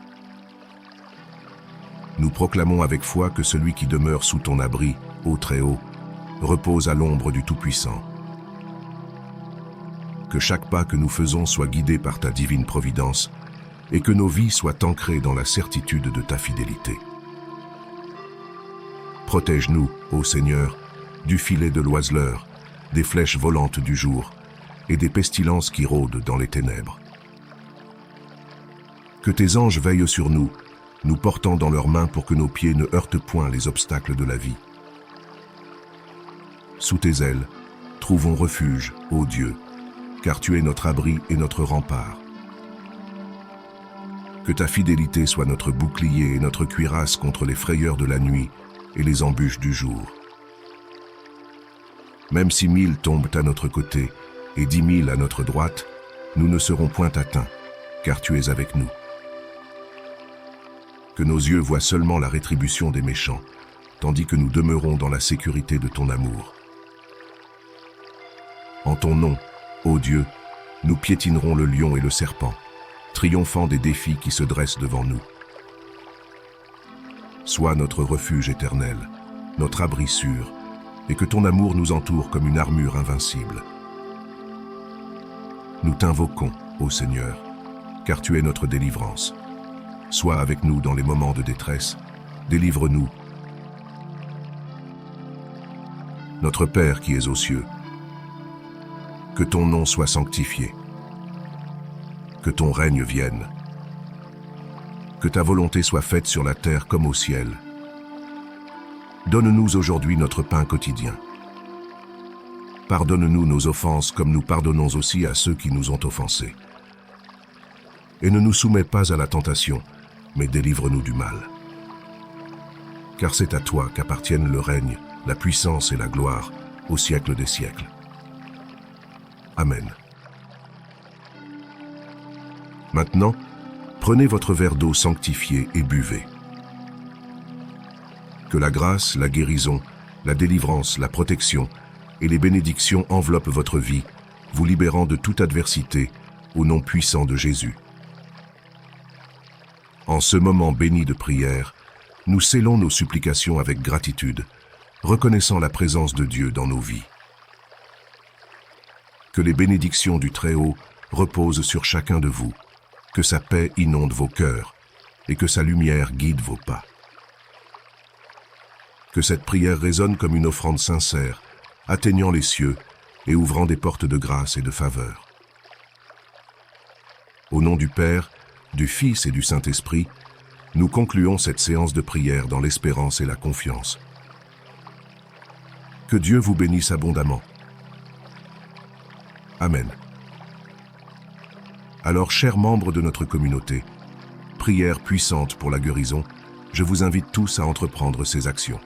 Nous proclamons avec foi que celui qui demeure sous ton abri, ô Très-Haut, repose à l'ombre du Tout-Puissant. Que chaque pas que nous faisons soit guidé par ta divine providence et que nos vies soient ancrées dans la certitude de ta fidélité. Protège-nous, ô Seigneur, du filet de l'oiseleur, des flèches volantes du jour et des pestilences qui rôdent dans les ténèbres. Que tes anges veillent sur nous, nous portant dans leurs mains pour que nos pieds ne heurtent point les obstacles de la vie. Sous tes ailes, trouvons refuge, ô Dieu, car tu es notre abri et notre rempart. Que ta fidélité soit notre bouclier et notre cuirasse contre les frayeurs de la nuit et les embûches du jour. Même si 1000 tombent à notre côté et 10 000 à notre droite, nous ne serons point atteints, car tu es avec nous. Que nos yeux voient seulement la rétribution des méchants, tandis que nous demeurons dans la sécurité de ton amour. En ton nom, ô Dieu, nous piétinerons le lion et le serpent, triomphant des défis qui se dressent devant nous. Sois notre refuge éternel, notre abri sûr, et que ton amour nous entoure comme une armure invincible. Nous t'invoquons, ô Seigneur, car tu es notre délivrance. Sois avec nous dans les moments de détresse, délivre-nous. Notre Père qui es aux cieux, que ton nom soit sanctifié, que ton règne vienne, que ta volonté soit faite sur la terre comme au ciel. Donne-nous aujourd'hui notre pain quotidien. Pardonne-nous nos offenses comme nous pardonnons aussi à ceux qui nous ont offensés. Et ne nous soumets pas à la tentation, mais délivre-nous du mal. Car c'est à toi qu'appartiennent le règne, la puissance et la gloire, au siècle des siècles. Amen. Maintenant, prenez votre verre d'eau sanctifiée et buvez. Que la grâce, la guérison, la délivrance, la protection et les bénédictions enveloppent votre vie, vous libérant de toute adversité, au nom puissant de Jésus. En ce moment béni de prière, nous scellons nos supplications avec gratitude, reconnaissant la présence de Dieu dans nos vies. Que les bénédictions du Très-Haut reposent sur chacun de vous, que sa paix inonde vos cœurs et que sa lumière guide vos pas. Que cette prière résonne comme une offrande sincère, atteignant les cieux et ouvrant des portes de grâce et de faveur. Au nom du Père, du Fils et du Saint-Esprit, nous concluons cette séance de prière dans l'espérance et la confiance. Que Dieu vous bénisse abondamment. Amen. Alors, chers membres de notre communauté, prière puissante pour la guérison, je vous invite tous à entreprendre ces actions.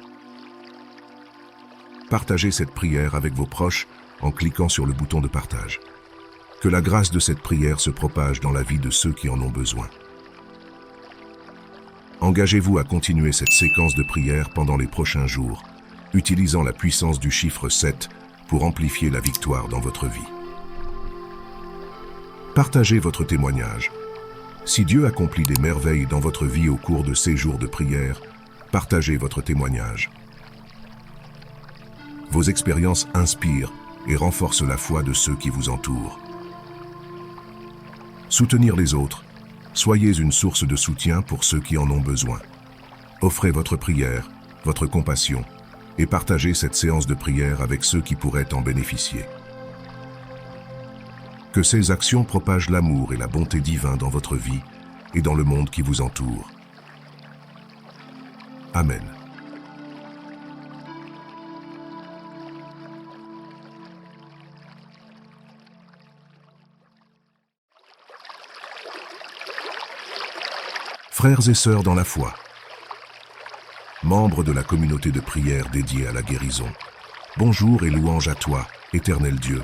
Partagez cette prière avec vos proches en cliquant sur le bouton de partage. Que la grâce de cette prière se propage dans la vie de ceux qui en ont besoin. Engagez-vous à continuer cette séquence de prière pendant les prochains jours, utilisant la puissance du chiffre 7 pour amplifier la victoire dans votre vie. Partagez votre témoignage. Si Dieu accomplit des merveilles dans votre vie au cours de ces jours de prière, partagez votre témoignage. Vos expériences inspirent et renforcent la foi de ceux qui vous entourent. Soutenir les autres, soyez une source de soutien pour ceux qui en ont besoin. Offrez votre prière, votre compassion et partagez cette séance de prière avec ceux qui pourraient en bénéficier. Que ces actions propagent l'amour et la bonté divine dans votre vie et dans le monde qui vous entoure. Amen. Frères et sœurs dans la foi, membres de la communauté de prière dédiée à la guérison, bonjour et louange à toi, éternel Dieu,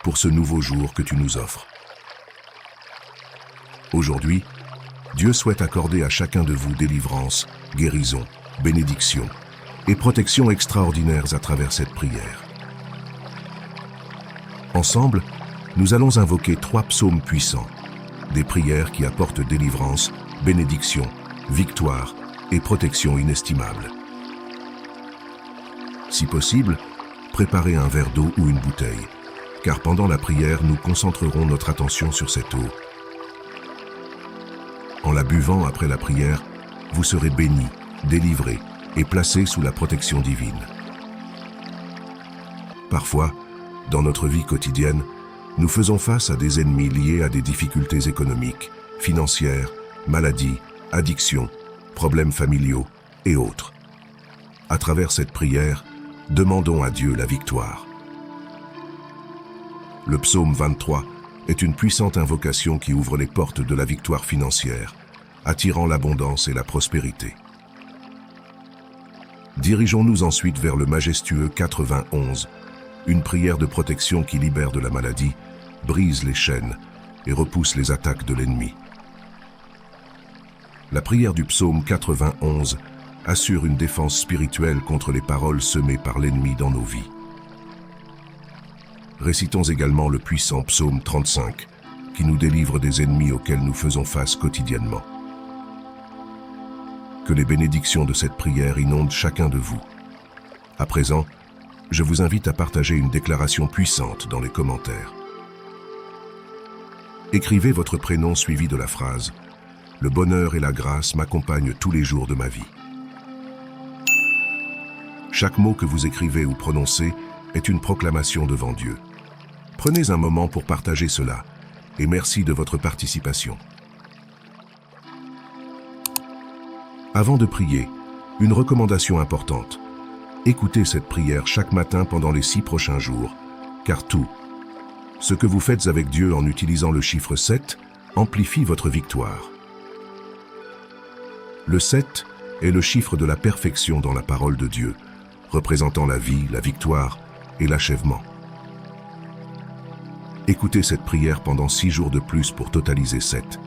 pour ce nouveau jour que tu nous offres. Aujourd'hui, Dieu souhaite accorder à chacun de vous délivrance, guérison, bénédiction et protection extraordinaires à travers cette prière. Ensemble, nous allons invoquer 3 psaumes puissants, des prières qui apportent délivrance, bénédiction, victoire et protection inestimable. Si possible, préparez un verre d'eau ou une bouteille, car pendant la prière, nous concentrerons notre attention sur cette eau. En la buvant après la prière, vous serez bénis, délivrés et placés sous la protection divine. Parfois, dans notre vie quotidienne, nous faisons face à des ennemis liés à des difficultés économiques, financières, maladies, addictions, problèmes familiaux et autres. À travers cette prière, demandons à Dieu la victoire. Le psaume 23 est une puissante invocation qui ouvre les portes de la victoire financière, attirant l'abondance et la prospérité. Dirigeons-nous ensuite vers le majestueux 91, une prière de protection qui libère de la maladie, brise les chaînes et repousse les attaques de l'ennemi. La prière du psaume 91 assure une défense spirituelle contre les paroles semées par l'ennemi dans nos vies. Récitons également le puissant psaume 35, qui nous délivre des ennemis auxquels nous faisons face quotidiennement. Que les bénédictions de cette prière inondent chacun de vous. À présent, je vous invite à partager une déclaration puissante dans les commentaires. Écrivez votre prénom suivi de la phrase « Le bonheur et la grâce m'accompagnent tous les jours de ma vie ». Chaque mot que vous écrivez ou prononcez est une proclamation devant Dieu. Prenez un moment pour partager cela et merci de votre participation. Avant de prier, une recommandation importante. Écoutez cette prière chaque matin pendant les 6 prochains jours, car tout ce que vous faites avec Dieu en utilisant le chiffre 7 amplifie votre victoire. Le 7 est le chiffre de la perfection dans la parole de Dieu, représentant la vie, la victoire et l'achèvement. Écoutez cette prière pendant 6 jours de plus pour totaliser 7.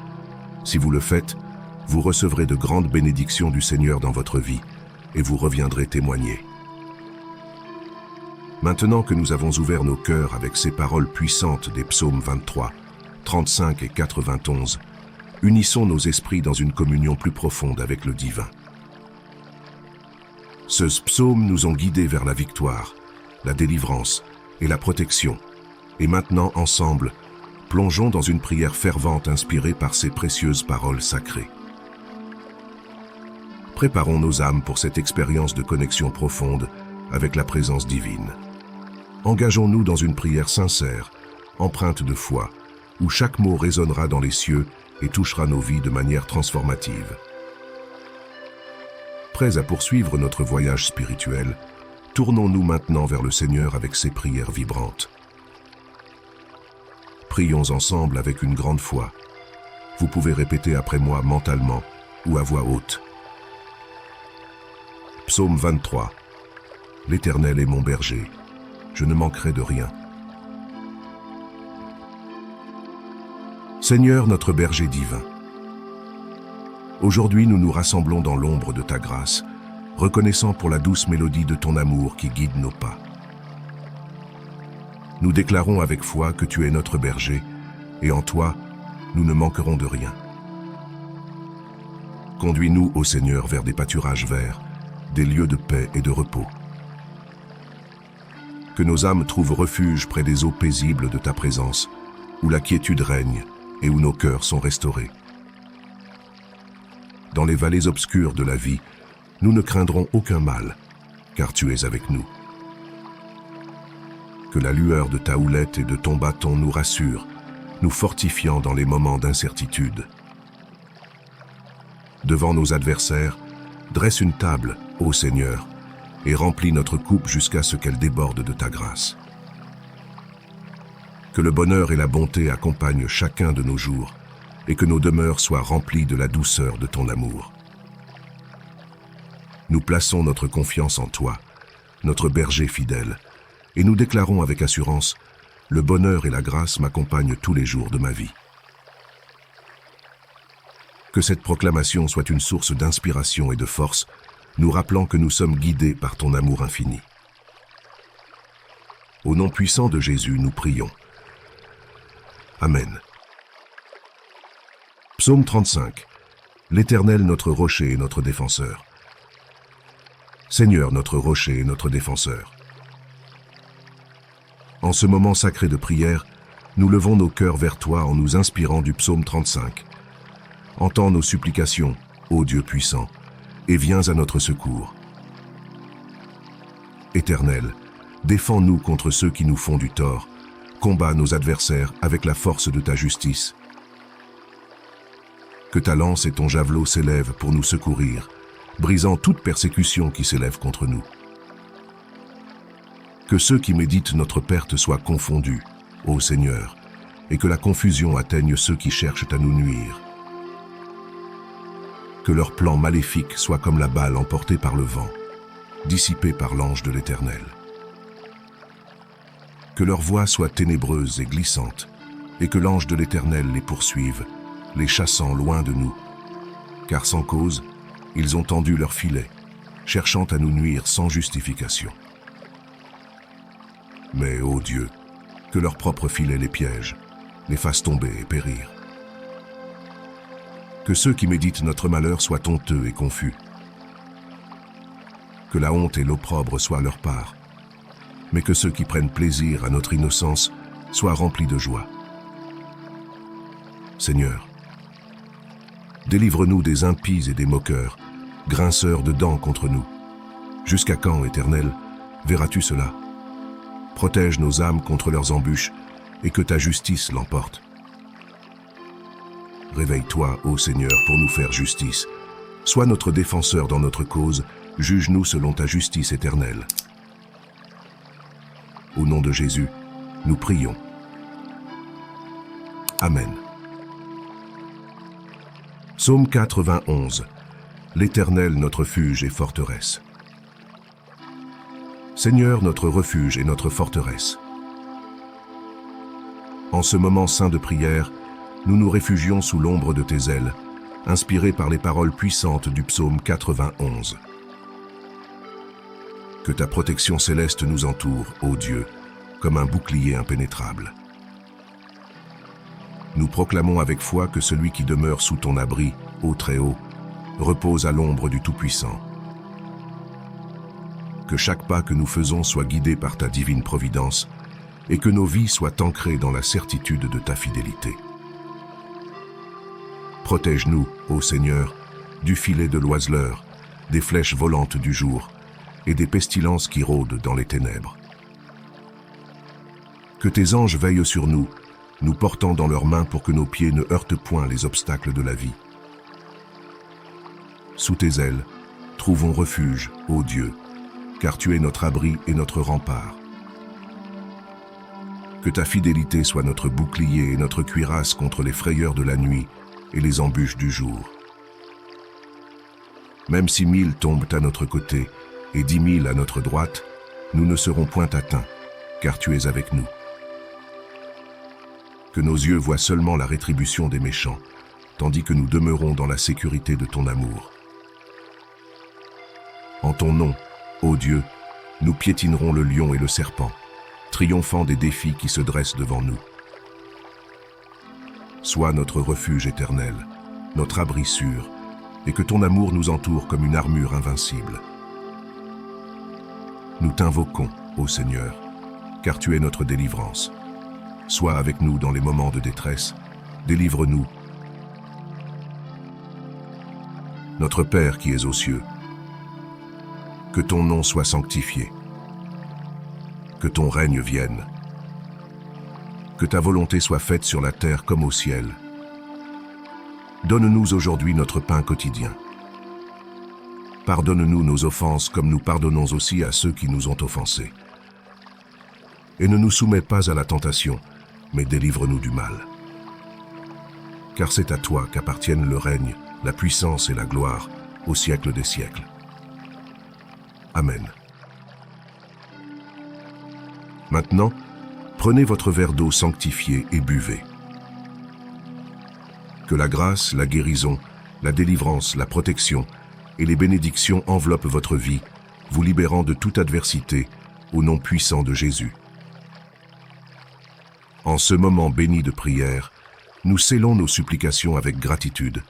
Si vous le faites, vous recevrez de grandes bénédictions du Seigneur dans votre vie et vous reviendrez témoigner. Maintenant que nous avons ouvert nos cœurs avec ces paroles puissantes des psaumes 23, 35 et 91, unissons nos esprits dans une communion plus profonde avec le divin. Ces psaumes nous ont guidés vers la victoire, la délivrance et la protection. Et maintenant, ensemble, plongeons dans une prière fervente inspirée par ces précieuses paroles sacrées. Préparons nos âmes pour cette expérience de connexion profonde avec la présence divine. Engageons-nous dans une prière sincère, empreinte de foi, où chaque mot résonnera dans les cieux et touchera nos vies de manière transformative. Prêts à poursuivre notre voyage spirituel, tournons-nous maintenant vers le Seigneur avec ces prières vibrantes. Prions ensemble avec une grande foi. Vous pouvez répéter après moi mentalement ou à voix haute. Psaume 23. L'Éternel est mon berger, je ne manquerai de rien. Seigneur notre berger divin, aujourd'hui nous nous rassemblons dans l'ombre de ta grâce, reconnaissant pour la douce mélodie de ton amour qui guide nos pas. Nous déclarons avec foi que tu es notre berger, et en toi, nous ne manquerons de rien. Conduis-nous, ô Seigneur, vers des pâturages verts, des lieux de paix et de repos. Que nos âmes trouvent refuge près des eaux paisibles de ta présence, où la quiétude règne et où nos cœurs sont restaurés. Dans les vallées obscures de la vie, nous ne craindrons aucun mal, car tu es avec nous. Que la lueur de ta houlette et de ton bâton nous rassure, nous fortifiant dans les moments d'incertitude. Devant nos adversaires, dresse une table, ô Seigneur, et remplis notre coupe jusqu'à ce qu'elle déborde de ta grâce. Que le bonheur et la bonté accompagnent chacun de nos jours, et que nos demeures soient remplies de la douceur de ton amour. Nous plaçons notre confiance en toi, notre berger fidèle, et nous déclarons avec assurance, le bonheur et la grâce m'accompagnent tous les jours de ma vie. Que cette proclamation soit une source d'inspiration et de force, nous rappelant que nous sommes guidés par ton amour infini. Au nom puissant de Jésus, nous prions. Amen. Psaume 35. L'Éternel notre rocher et notre défenseur. Seigneur notre rocher et notre défenseur. En ce moment sacré de prière, nous levons nos cœurs vers toi en nous inspirant du psaume 35. Entends nos supplications, ô Dieu puissant, et viens à notre secours. Éternel, défends-nous contre ceux qui nous font du tort, combats nos adversaires avec la force de ta justice. Que ta lance et ton javelot s'élèvent pour nous secourir, brisant toute persécution qui s'élève contre nous. Que ceux qui méditent notre perte soient confondus, ô Seigneur, et que la confusion atteigne ceux qui cherchent à nous nuire. Que leurs plans maléfiques soient comme la balle emportée par le vent, dissipée par l'ange de l'Éternel. Que leur voix soit ténébreuse et glissante, et que l'ange de l'Éternel les poursuive, les chassant loin de nous. Car sans cause, ils ont tendu leur filet, cherchant à nous nuire sans justification. Mais, ô Dieu, que leur propre filet les piège, les fasse tomber et périr. Que ceux qui méditent notre malheur soient honteux et confus. Que la honte et l'opprobre soient leur part, mais que ceux qui prennent plaisir à notre innocence soient remplis de joie. Seigneur, délivre-nous des impies et des moqueurs, grinceurs de dents contre nous. Jusqu'à quand, Éternel, verras-tu cela? Protège nos âmes contre leurs embûches et que ta justice l'emporte. Réveille-toi, ô Seigneur, pour nous faire justice. Sois notre défenseur dans notre cause, juge-nous selon ta justice éternelle. Au nom de Jésus, nous prions. Amen. Psaume 91. L'Éternel notre refuge et forteresse. Seigneur notre refuge et notre forteresse. En ce moment saint de prière, nous nous réfugions sous l'ombre de tes ailes, inspirés par les paroles puissantes du psaume 91. Que ta protection céleste nous entoure, ô Dieu, comme un bouclier impénétrable. Nous proclamons avec foi que celui qui demeure sous ton abri, ô Très-Haut, repose à l'ombre du Tout-Puissant. Que chaque pas que nous faisons soit guidé par ta divine providence et que nos vies soient ancrées dans la certitude de ta fidélité. Protège-nous, ô Seigneur, du filet de l'oiseleur, des flèches volantes du jour et des pestilences qui rôdent dans les ténèbres. Que tes anges veillent sur nous, nous portant dans leurs mains pour que nos pieds ne heurtent point les obstacles de la vie. Sous tes ailes, trouvons refuge, ô Dieu, car tu es notre abri et notre rempart. Que ta fidélité soit notre bouclier et notre cuirasse contre les frayeurs de la nuit et les embûches du jour. Même si 1000 tombent à notre côté et 10 000 à notre droite, nous ne serons point atteints, car tu es avec nous. Que nos yeux voient seulement la rétribution des méchants, tandis que nous demeurons dans la sécurité de ton amour. En ton nom, ô Dieu, nous piétinerons le lion et le serpent, triomphant des défis qui se dressent devant nous. Sois notre refuge éternel, notre abri sûr, et que ton amour nous entoure comme une armure invincible. Nous t'invoquons, ô Seigneur, car tu es notre délivrance. Sois avec nous dans les moments de détresse, délivre-nous. Notre Père qui es aux cieux, que ton nom soit sanctifié, que ton règne vienne, que ta volonté soit faite sur la terre comme au ciel. Donne-nous aujourd'hui notre pain quotidien. Pardonne-nous nos offenses comme nous pardonnons aussi à ceux qui nous ont offensés. Et ne nous soumets pas à la tentation, mais délivre-nous du mal. Car c'est à toi qu'appartiennent le règne, la puissance et la gloire, au siècle des siècles. Amen. Maintenant, prenez votre verre d'eau sanctifiée et buvez. Que la grâce, la guérison, la délivrance, la protection et les bénédictions enveloppent votre vie, vous libérant de toute adversité, au nom puissant de Jésus. En ce moment béni de prière, nous scellons nos supplications avec gratitude,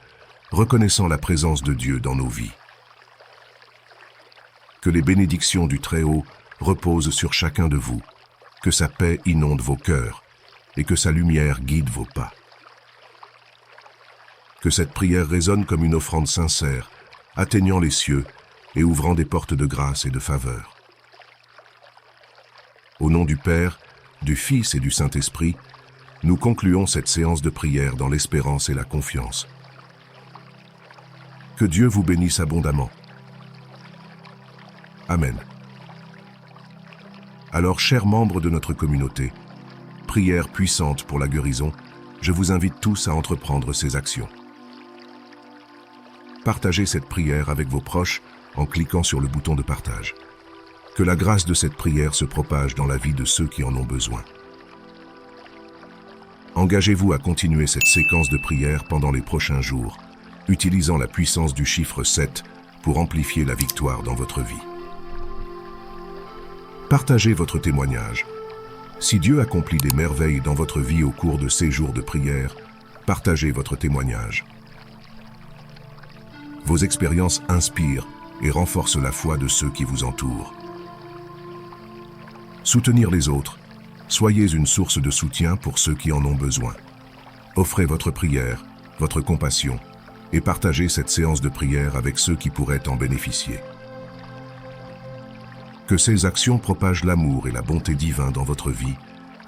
reconnaissant la présence de Dieu dans nos vies. Que les bénédictions du Très-Haut reposent sur chacun de vous, que sa paix inonde vos cœurs et que sa lumière guide vos pas. Que cette prière résonne comme une offrande sincère, atteignant les cieux et ouvrant des portes de grâce et de faveur. Au nom du Père, du Fils et du Saint-Esprit, nous concluons cette séance de prière dans l'espérance et la confiance. Que Dieu vous bénisse abondamment. Amen. Alors, chers membres de notre communauté, prière puissante pour la guérison, je vous invite tous à entreprendre ces actions. Partagez cette prière avec vos proches en cliquant sur le bouton de partage. Que la grâce de cette prière se propage dans la vie de ceux qui en ont besoin. Engagez-vous à continuer cette séquence de prière pendant les prochains jours, utilisant la puissance du chiffre 7 pour amplifier la victoire dans votre vie. Partagez votre témoignage. Si Dieu accomplit des merveilles dans votre vie au cours de ces jours de prière, partagez votre témoignage. Vos expériences inspirent et renforcent la foi de ceux qui vous entourent. Soutenir les autres. Soyez une source de soutien pour ceux qui en ont besoin. Offrez votre prière, votre compassion et partagez cette séance de prière avec ceux qui pourraient en bénéficier. Que ces actions propagent l'amour et la bonté divine dans votre vie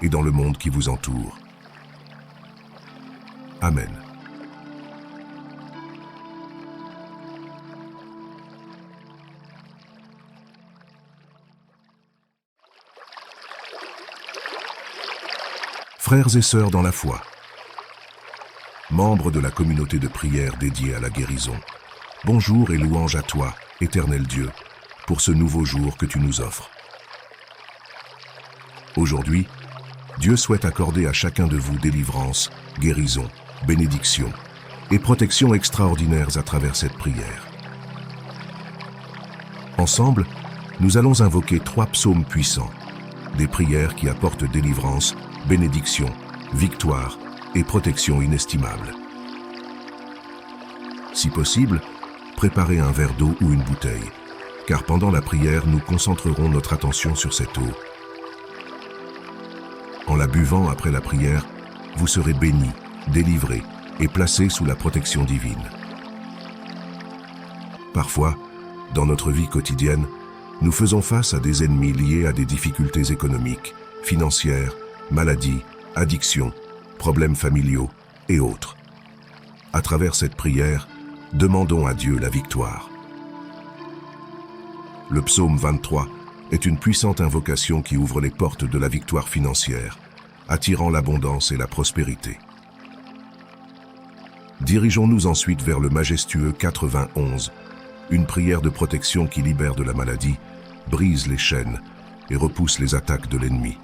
et dans le monde qui vous entoure. Amen. Frères et sœurs dans la foi, membres de la communauté de prière dédiée à la guérison, bonjour et louange à toi, éternel Dieu, pour ce nouveau jour que tu nous offres. Aujourd'hui, Dieu souhaite accorder à chacun de vous délivrance, guérison, bénédiction et protection extraordinaires à travers cette prière. Ensemble, nous allons invoquer 3 psaumes puissants, des prières qui apportent délivrance, bénédiction, victoire et protection inestimable. Si possible, préparez un verre d'eau ou une bouteille, car pendant la prière, nous concentrerons notre attention sur cette eau. En la buvant après la prière, vous serez bénis, délivrés et placés sous la protection divine. Parfois, dans notre vie quotidienne, nous faisons face à des ennemis liés à des difficultés économiques, financières, maladies, addictions, problèmes familiaux et autres. À travers cette prière, demandons à Dieu la victoire. Le psaume 23 est une puissante invocation qui ouvre les portes de la victoire financière, attirant l'abondance et la prospérité. Dirigeons-nous ensuite vers le majestueux 91, une prière de protection qui libère de la maladie, brise les chaînes et repousse les attaques de l'ennemi.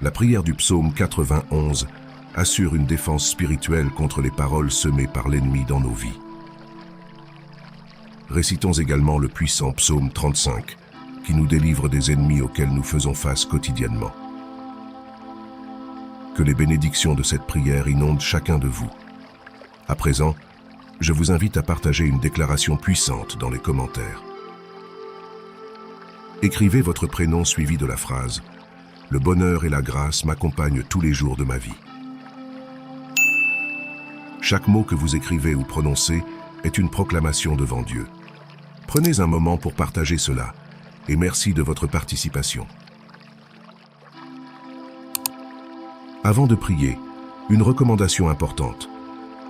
La prière du psaume 91 assure une défense spirituelle contre les paroles semées par l'ennemi dans nos vies. Récitons également le puissant psaume 35, qui nous délivre des ennemis auxquels nous faisons face quotidiennement. Que les bénédictions de cette prière inondent chacun de vous. À présent, je vous invite à partager une déclaration puissante dans les commentaires. Écrivez votre prénom suivi de la phrase « Le bonheur et la grâce m'accompagnent tous les jours de ma vie ». Chaque mot que vous écrivez ou prononcez est une proclamation devant Dieu. Prenez un moment pour partager cela et merci de votre participation. Avant de prier, une recommandation importante.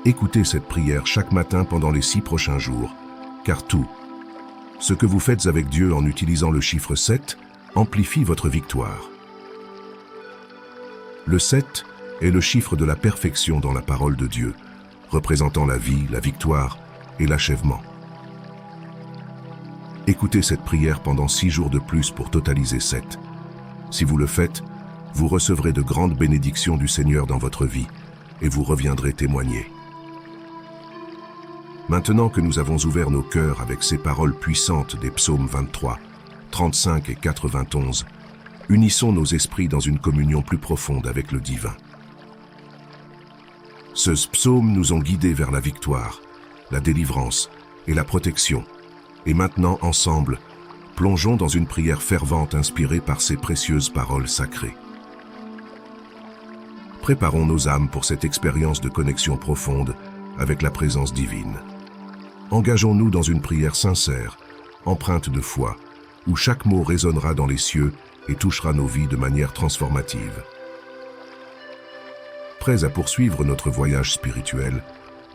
Écoutez cette prière chaque matin pendant les 6 prochains jours, car tout ce que vous faites avec Dieu en utilisant le chiffre 7 amplifie votre victoire. Le 7 est le chiffre de la perfection dans la parole de Dieu, représentant la vie, la victoire et l'achèvement. Écoutez cette prière pendant 6 jours de plus pour totaliser 7. Si vous le faites, vous recevrez de grandes bénédictions du Seigneur dans votre vie et vous reviendrez témoigner. Maintenant que nous avons ouvert nos cœurs avec ces paroles puissantes des psaumes 23, 35 et 91, unissons nos esprits dans une communion plus profonde avec le divin. Ce psaume nous ont guidés vers la victoire, la délivrance et la protection. Et maintenant, ensemble, plongeons dans une prière fervente inspirée par ces précieuses paroles sacrées. Préparons nos âmes pour cette expérience de connexion profonde avec la présence divine. Engageons-nous dans une prière sincère, empreinte de foi, où chaque mot résonnera dans les cieux et touchera nos vies de manière transformative. Prêts à poursuivre notre voyage spirituel,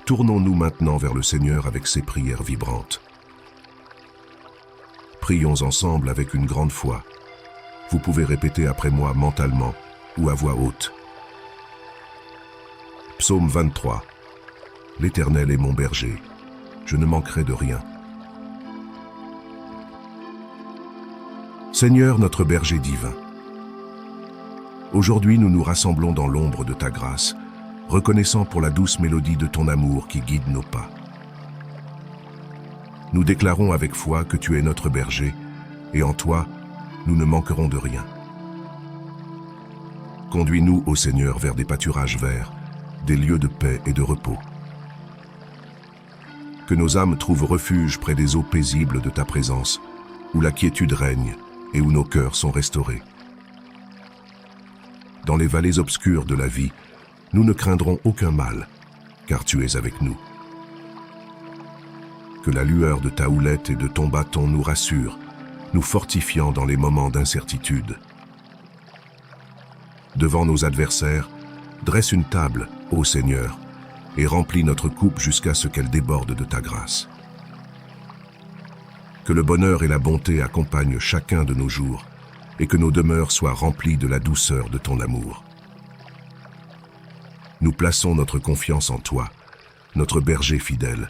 tournons-nous maintenant vers le Seigneur avec ces prières vibrantes. Prions ensemble avec une grande foi. Vous pouvez répéter après moi mentalement ou à voix haute. Psaume 23. L'Éternel est mon berger, je ne manquerai de rien. Seigneur notre berger divin, aujourd'hui nous nous rassemblons dans l'ombre de ta grâce, reconnaissant pour la douce mélodie de ton amour qui guide nos pas. Nous déclarons avec foi que tu es notre berger, et en toi, nous ne manquerons de rien. Conduis-nous, ô Seigneur, vers des pâturages verts, des lieux de paix et de repos. Que nos âmes trouvent refuge près des eaux paisibles de ta présence, où la quiétude règne et où nos cœurs sont restaurés. Dans les vallées obscures de la vie, nous ne craindrons aucun mal, car tu es avec nous. Que la lueur de ta houlette et de ton bâton nous rassure, nous fortifiant dans les moments d'incertitude. Devant nos adversaires, dresse une table, ô Seigneur, et remplis notre coupe jusqu'à ce qu'elle déborde de ta grâce. Que le bonheur et la bonté accompagnent chacun de nos jours, et que nos demeures soient remplies de la douceur de ton amour. Nous plaçons notre confiance en toi, notre berger fidèle,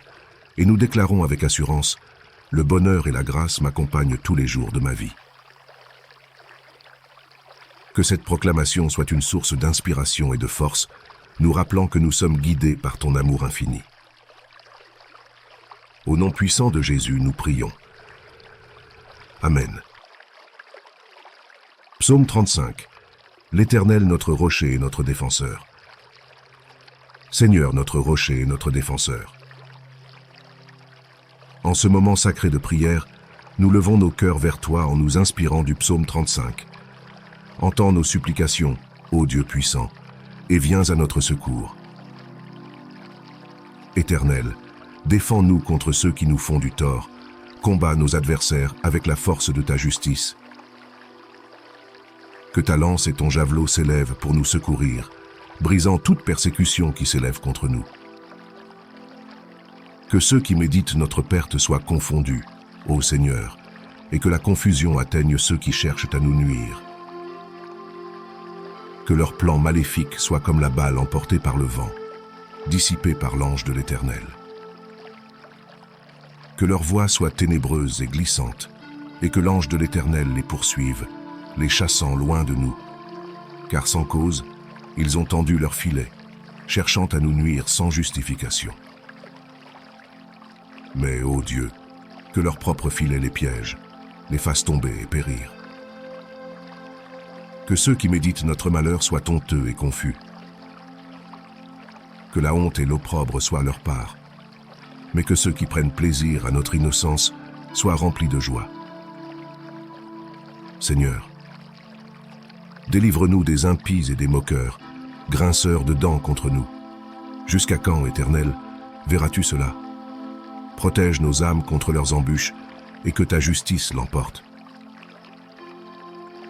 et nous déclarons avec assurance, le bonheur et la grâce m'accompagnent tous les jours de ma vie. Que cette proclamation soit une source d'inspiration et de force, nous rappelant que nous sommes guidés par ton amour infini. Au nom puissant de Jésus, nous prions. Amen. Psaume 35. L'Éternel notre rocher et notre défenseur. Seigneur notre rocher et notre défenseur. En ce moment sacré de prière, nous levons nos cœurs vers toi en nous inspirant du psaume 35. Entends nos supplications, ô Dieu puissant, et viens à notre secours. Éternel, défends-nous contre ceux qui nous font du tort, combats nos adversaires avec la force de ta justice. Que ta lance et ton javelot s'élèvent pour nous secourir, brisant toute persécution qui s'élève contre nous. Que ceux qui méditent notre perte soient confondus, ô Seigneur, et que la confusion atteigne ceux qui cherchent à nous nuire. Que leurs plans maléfiques soient comme la balle emportée par le vent, dissipée par l'ange de l'Éternel. Que leur voix soit ténébreuse et glissante, et que l'ange de l'Éternel les poursuive, les chassant loin de nous. Car sans cause, ils ont tendu leur filet, cherchant à nous nuire sans justification. Mais, ô Dieu, que leur propre filet les piège, les fasse tomber et périr. Que ceux qui méditent notre malheur soient honteux et confus. Que la honte et l'opprobre soient leur part, mais que ceux qui prennent plaisir à notre innocence soient remplis de joie. Seigneur, délivre-nous des impies et des moqueurs, grinceurs de dents contre nous. Jusqu'à quand, Éternel, verras-tu cela? Protège nos âmes contre leurs embûches et que ta justice l'emporte.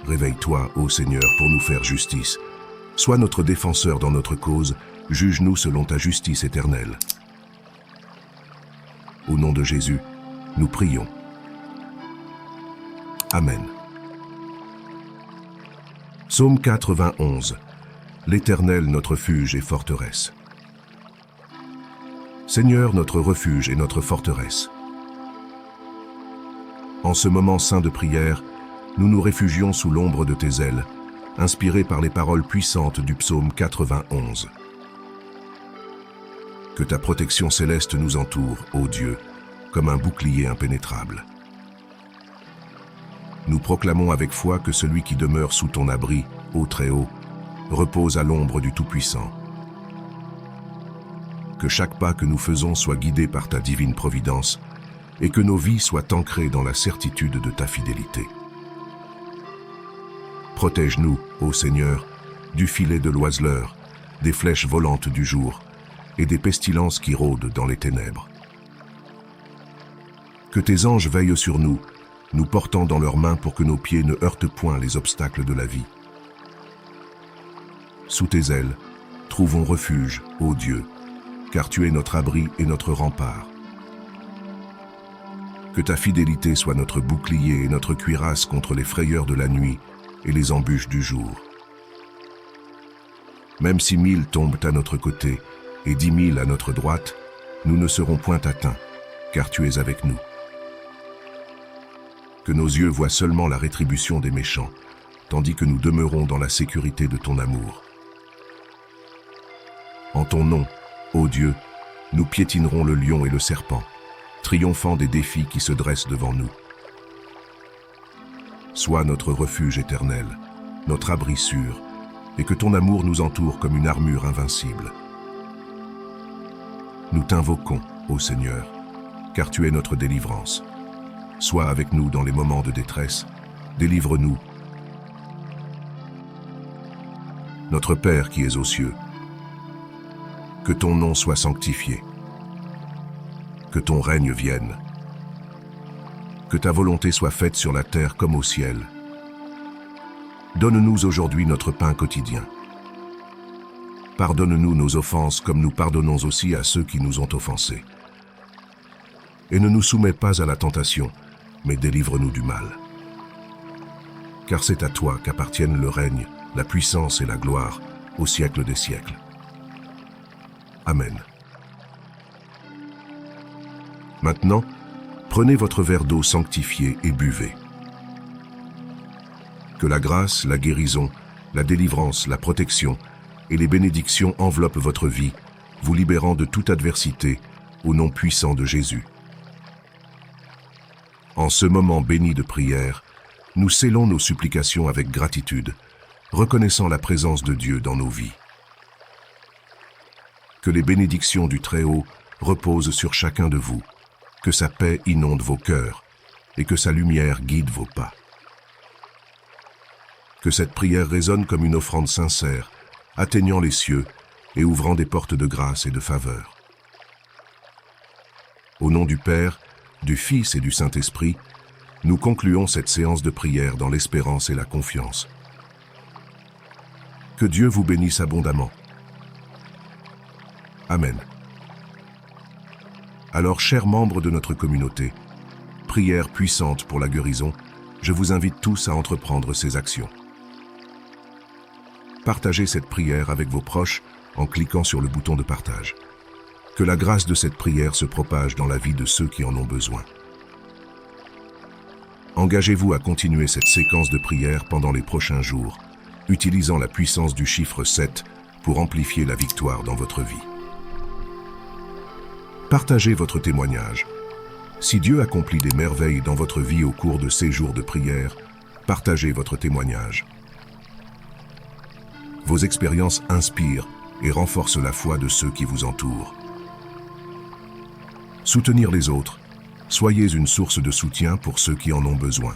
Réveille-toi, ô Seigneur, pour nous faire justice. Sois notre défenseur dans notre cause, juge-nous selon ta justice éternelle. Au nom de Jésus, nous prions. Amen. Psaume 91. L'Éternel notre refuge et forteresse. Seigneur notre refuge et notre forteresse. En ce moment saint de prière, nous nous réfugions sous l'ombre de tes ailes, inspirés par les paroles puissantes du psaume 91. Que ta protection céleste nous entoure, ô Dieu, comme un bouclier impénétrable. nous proclamons avec foi que celui qui demeure sous ton abri, ô Très-Haut, repose à l'ombre du Tout-Puissant. Que chaque pas que nous faisons soit guidé par ta divine providence et que nos vies soient ancrées dans la certitude de ta fidélité. Protège-nous, ô Seigneur, du filet de l'oiseleur, des flèches volantes du jour et des pestilences qui rôdent dans les ténèbres. Que tes anges veillent sur nous, nous portant dans leurs mains pour que nos pieds ne heurtent point les obstacles de la vie. Sous tes ailes, trouvons refuge, ô Dieu, car tu es notre abri et notre rempart. Que ta fidélité soit notre bouclier et notre cuirasse contre les frayeurs de la nuit et les embûches du jour. Même si 1000 tombent à notre côté et 10 000 à notre droite, nous ne serons point atteints, car tu es avec nous. Que nos yeux voient seulement la rétribution des méchants, tandis que nous demeurons dans la sécurité de ton amour. En ton nom, ô Dieu, nous piétinerons le lion et le serpent, triomphant des défis qui se dressent devant nous. Sois notre refuge éternel, notre abri sûr, et que ton amour nous entoure comme une armure invincible. Nous t'invoquons, ô Seigneur, car tu es notre délivrance. Sois avec nous dans les moments de détresse, délivre-nous. Notre Père qui es aux cieux, que ton nom soit sanctifié, que ton règne vienne, que ta volonté soit faite sur la terre comme au ciel. Donne-nous aujourd'hui notre pain quotidien. Pardonne-nous nos offenses comme nous pardonnons aussi à ceux qui nous ont offensés. Et ne nous soumets pas à la tentation, mais délivre-nous du mal. Car c'est à toi qu'appartiennent le règne, la puissance et la gloire, au siècle des siècles. Amen. Maintenant, prenez votre verre d'eau sanctifiée et buvez. Que la grâce, la guérison, la délivrance, la protection et les bénédictions enveloppent votre vie, vous libérant de toute adversité, au nom puissant de Jésus. En ce moment béni de prière, nous scellons nos supplications avec gratitude, reconnaissant la présence de Dieu dans nos vies. Que les bénédictions du Très-Haut reposent sur chacun de vous, que sa paix inonde vos cœurs et que sa lumière guide vos pas. Que cette prière résonne comme une offrande sincère, atteignant les cieux et ouvrant des portes de grâce et de faveur. Au nom du Père, du Fils et du Saint-Esprit, nous concluons cette séance de prière dans l'espérance et la confiance. Que Dieu vous bénisse abondamment. Amen. Alors, chers membres de notre communauté, prière puissante pour la guérison, je vous invite tous à entreprendre ces actions. Partagez cette prière avec vos proches en cliquant sur le bouton de partage. Que la grâce de cette prière se propage dans la vie de ceux qui en ont besoin. Engagez-vous à continuer cette séquence de prière pendant les prochains jours, utilisant la puissance du chiffre 7 pour amplifier la victoire dans votre vie. Partagez votre témoignage. Si Dieu accomplit des merveilles dans votre vie au cours de ces jours de prière, partagez votre témoignage. Vos expériences inspirent et renforcent la foi de ceux qui vous entourent. Soutenir les autres, soyez une source de soutien pour ceux qui en ont besoin.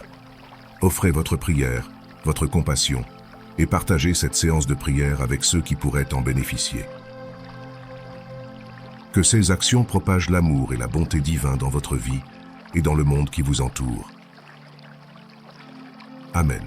Offrez votre prière, votre compassion et partagez cette séance de prière avec ceux qui pourraient en bénéficier. Que ces actions propagent l'amour et la bonté divine dans votre vie et dans le monde qui vous entoure. Amen.